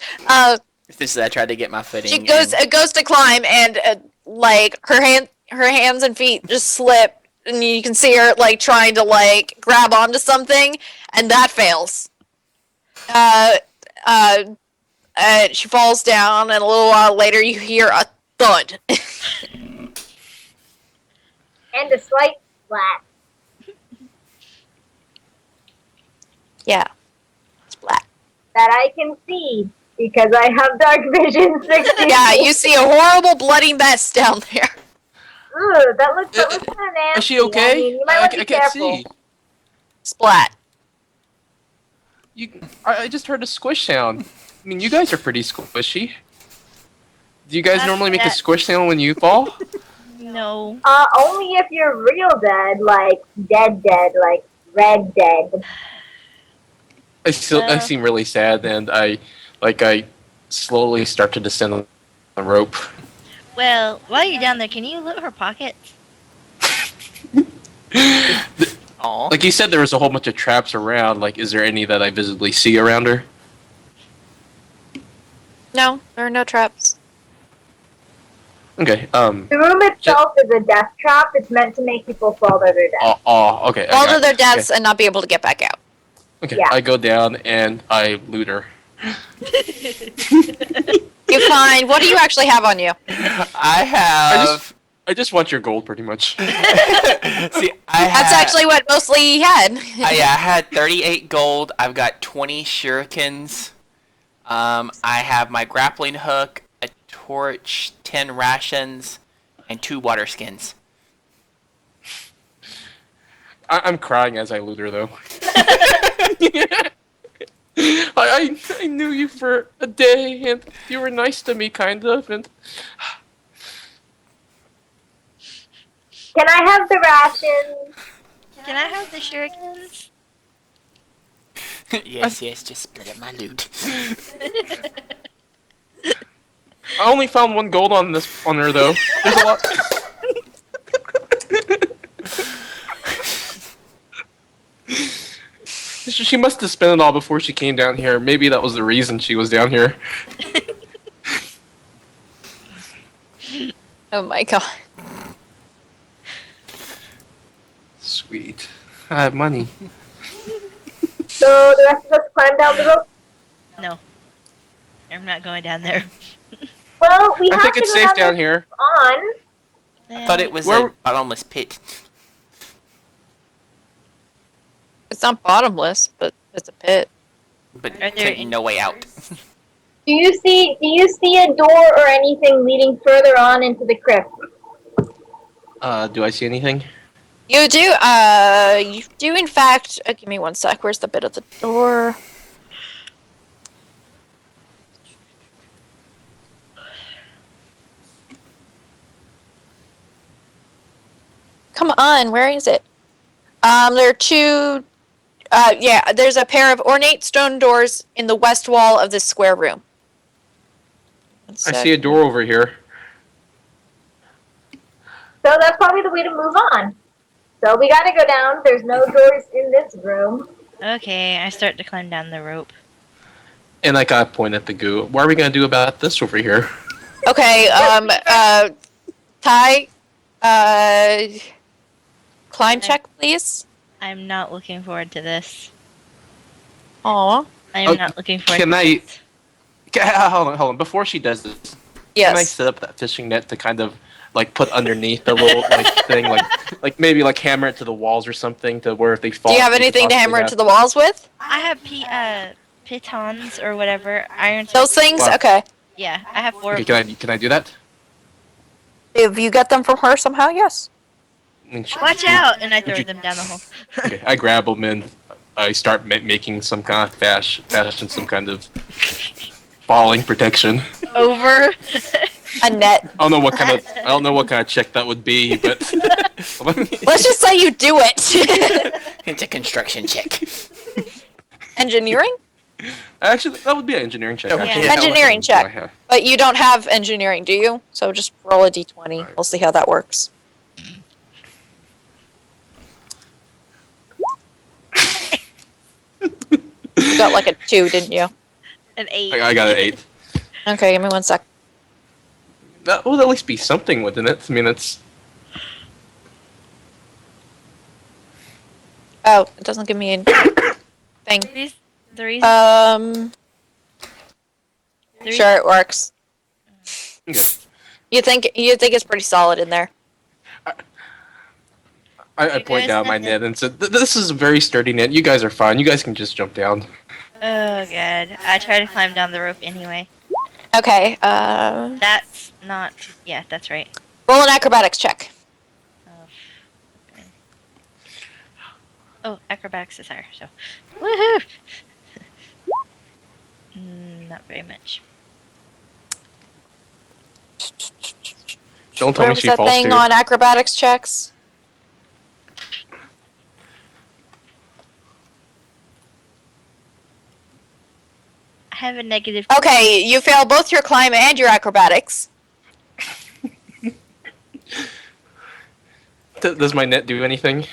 This is I tried to get my footing. She goes and- goes to climb, and like her hands and feet just slip, and you can see her like trying to like grab onto something, and that fails. She falls down, and a little while later, you hear a thud. And a slight splat. Yeah, it's black. That I can see because I have dark vision 60. Yeah, you see a horrible bloody mess down there. Ooh, that looks kind of nasty. Is she okay? I mean, you might want to I be can't careful. see. Splat. I just heard a squish sound. I mean, you guys are pretty squishy. Do you guys That's normally make a that- squish sound when you fall? No. Only if you're real dead, like dead, like red dead. I seem really sad, and I slowly start to descend on the rope. Well, while you're down there, can you loot her pockets? Aw. Like you said, there was a whole bunch of traps around. Like, is there any that I visibly see around her? No, there are no traps. Okay. The room itself is a death trap. It's meant to make people fall to their death. Okay. I Fall got to it. their deaths and not be able to get back out. Okay. Yeah. I go down and I loot her. You find, what do you actually have on you? I have. I just want your gold, pretty much. See, I That's had. actually what mostly he had. I had 38 gold. I've got 20 shurikens. I have my grappling hook, a torch, 10 rations, and 2 water skins. I'm crying as I loot her, though. I knew you for a day, and you were nice to me, kind of, and Can I have the rations? Can I have the shurikens? yes, just split up my loot. I only found 1 gold on her though. There's a lot. She must have spent it all before she came down here. Maybe that was the reason she was down here. Oh my god. Sweet. I have money. So the rest of us climb down the rope? No. I'm not going down there. Well, we I have think to it's go safe down down here. on. I thought it was Where- a bottomless pit. It's not bottomless, but it's a pit. But Are there there's no way out. Do you see a door or anything leading further on into the crypt? Do I see anything? You do in fact, give me one sec, where's the bit of the door? Come on, where is it? There are two, yeah, there's a pair of ornate stone doors in the west wall of this square room. One I sec. see a door over here. So that's probably the way to move on. So we gotta go down. There's no doors in this room. Okay, I start to climb down the rope. And I gotta point at the goo. What are we gonna do about this over here? Okay, Ty, climb check, please. I'm not looking forward to this. Aw. I am Oh, not looking forward can to I- this. Hold on. Before she does this, can I Yes. set up that fishing net to kind of like put underneath the little like thing, like maybe like hammer it to the walls or something to where if they fall. Do you have they could anything to hammer possibly into the walls with? I have pitons or whatever, iron. Those things? Wow. Okay. Yeah, I have 4 Okay, of them. can I do that? If you get them from her somehow, yes. I mean, Watch out! And I throw you- them down the hole. Okay, I grab them and I start making some kind of fashion, some kind of falling protection. Over. A net. I don't know what kind of check that would be, but Let's just say you do it. It's a construction check. Engineering? actually that would be an engineering check. Okay. actually. Yeah. Engineering Do I check. have- But you don't have engineering, do you? So just roll a d20. Right. We'll see how that works. You got like a 2, didn't you? An 8. I got an 8. Okay, give me one sec. That would at least be something within it. I mean, it's Oh, it doesn't give me a thing. The reason. the Sure, it works. okay. You think it's pretty solid in there. I You point guys down my have net and said, "This is a very sturdy net. You guys are fine. You guys can just jump down." Oh god. I try to climb down the rope anyway. Okay, That's not. Yeah, that's right. roll an acrobatics check. Oh, okay. Oh, acrobatics is higher, so. Woohoo! Not very much. Don't tell Where me was she that falls thing too. on acrobatics checks? I have a negative. Okay, you fail both your climb and your acrobatics. Does my net do anything?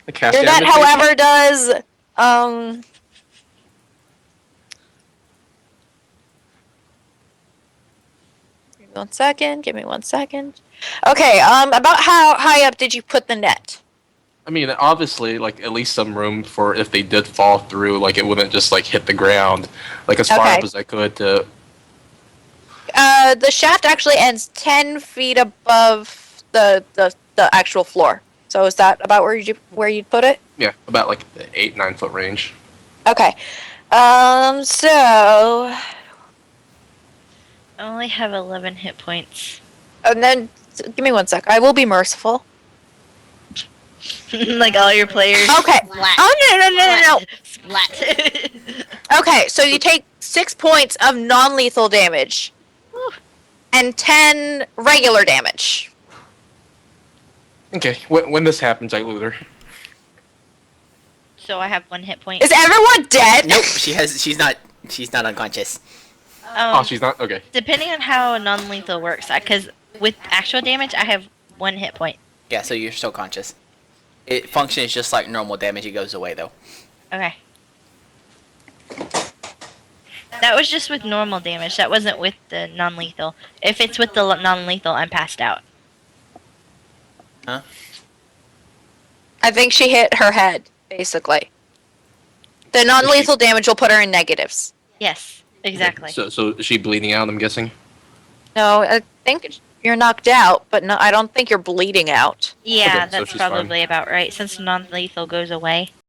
The cast Your net, damage? however, does Give me one second. Okay, about how high up did you put the net? I mean, obviously, like at least some room for if they did fall through, like it wouldn't just like hit the ground, like as far Okay. up as I could to. The shaft actually ends 10 feet above the actual floor. So is that about where you'd put it? Yeah, about like the 8-9 foot range. Okay. So I only have 11 hit points. and then give me one sec. I will be merciful. Like all your players. Okay. Splat. Oh, no. Splat. Okay, so you take 6 points of non-lethal damage. Whew. And 10 regular damage. Okay, when this happens, I loot her. So I have 1 hit point. Is everyone dead? Nope, she's not unconscious. Oh, she's not? Okay. Depending on how non-lethal works, because with actual damage, I have 1 hit point. Yeah, so you're still conscious. It functions just like normal damage. It goes away though. Okay. That was just with normal damage. That wasn't with the non-lethal. If it's with the non-lethal, I'm passed out. Huh? I think she hit her head, basically. The non-lethal damage will put her in negatives. Yes, exactly. So is she bleeding out, I'm guessing? No, I think you're knocked out, but no, I don't think you're bleeding out. Yeah, Okay, so that's she's fine. probably about right, since non-lethal goes away.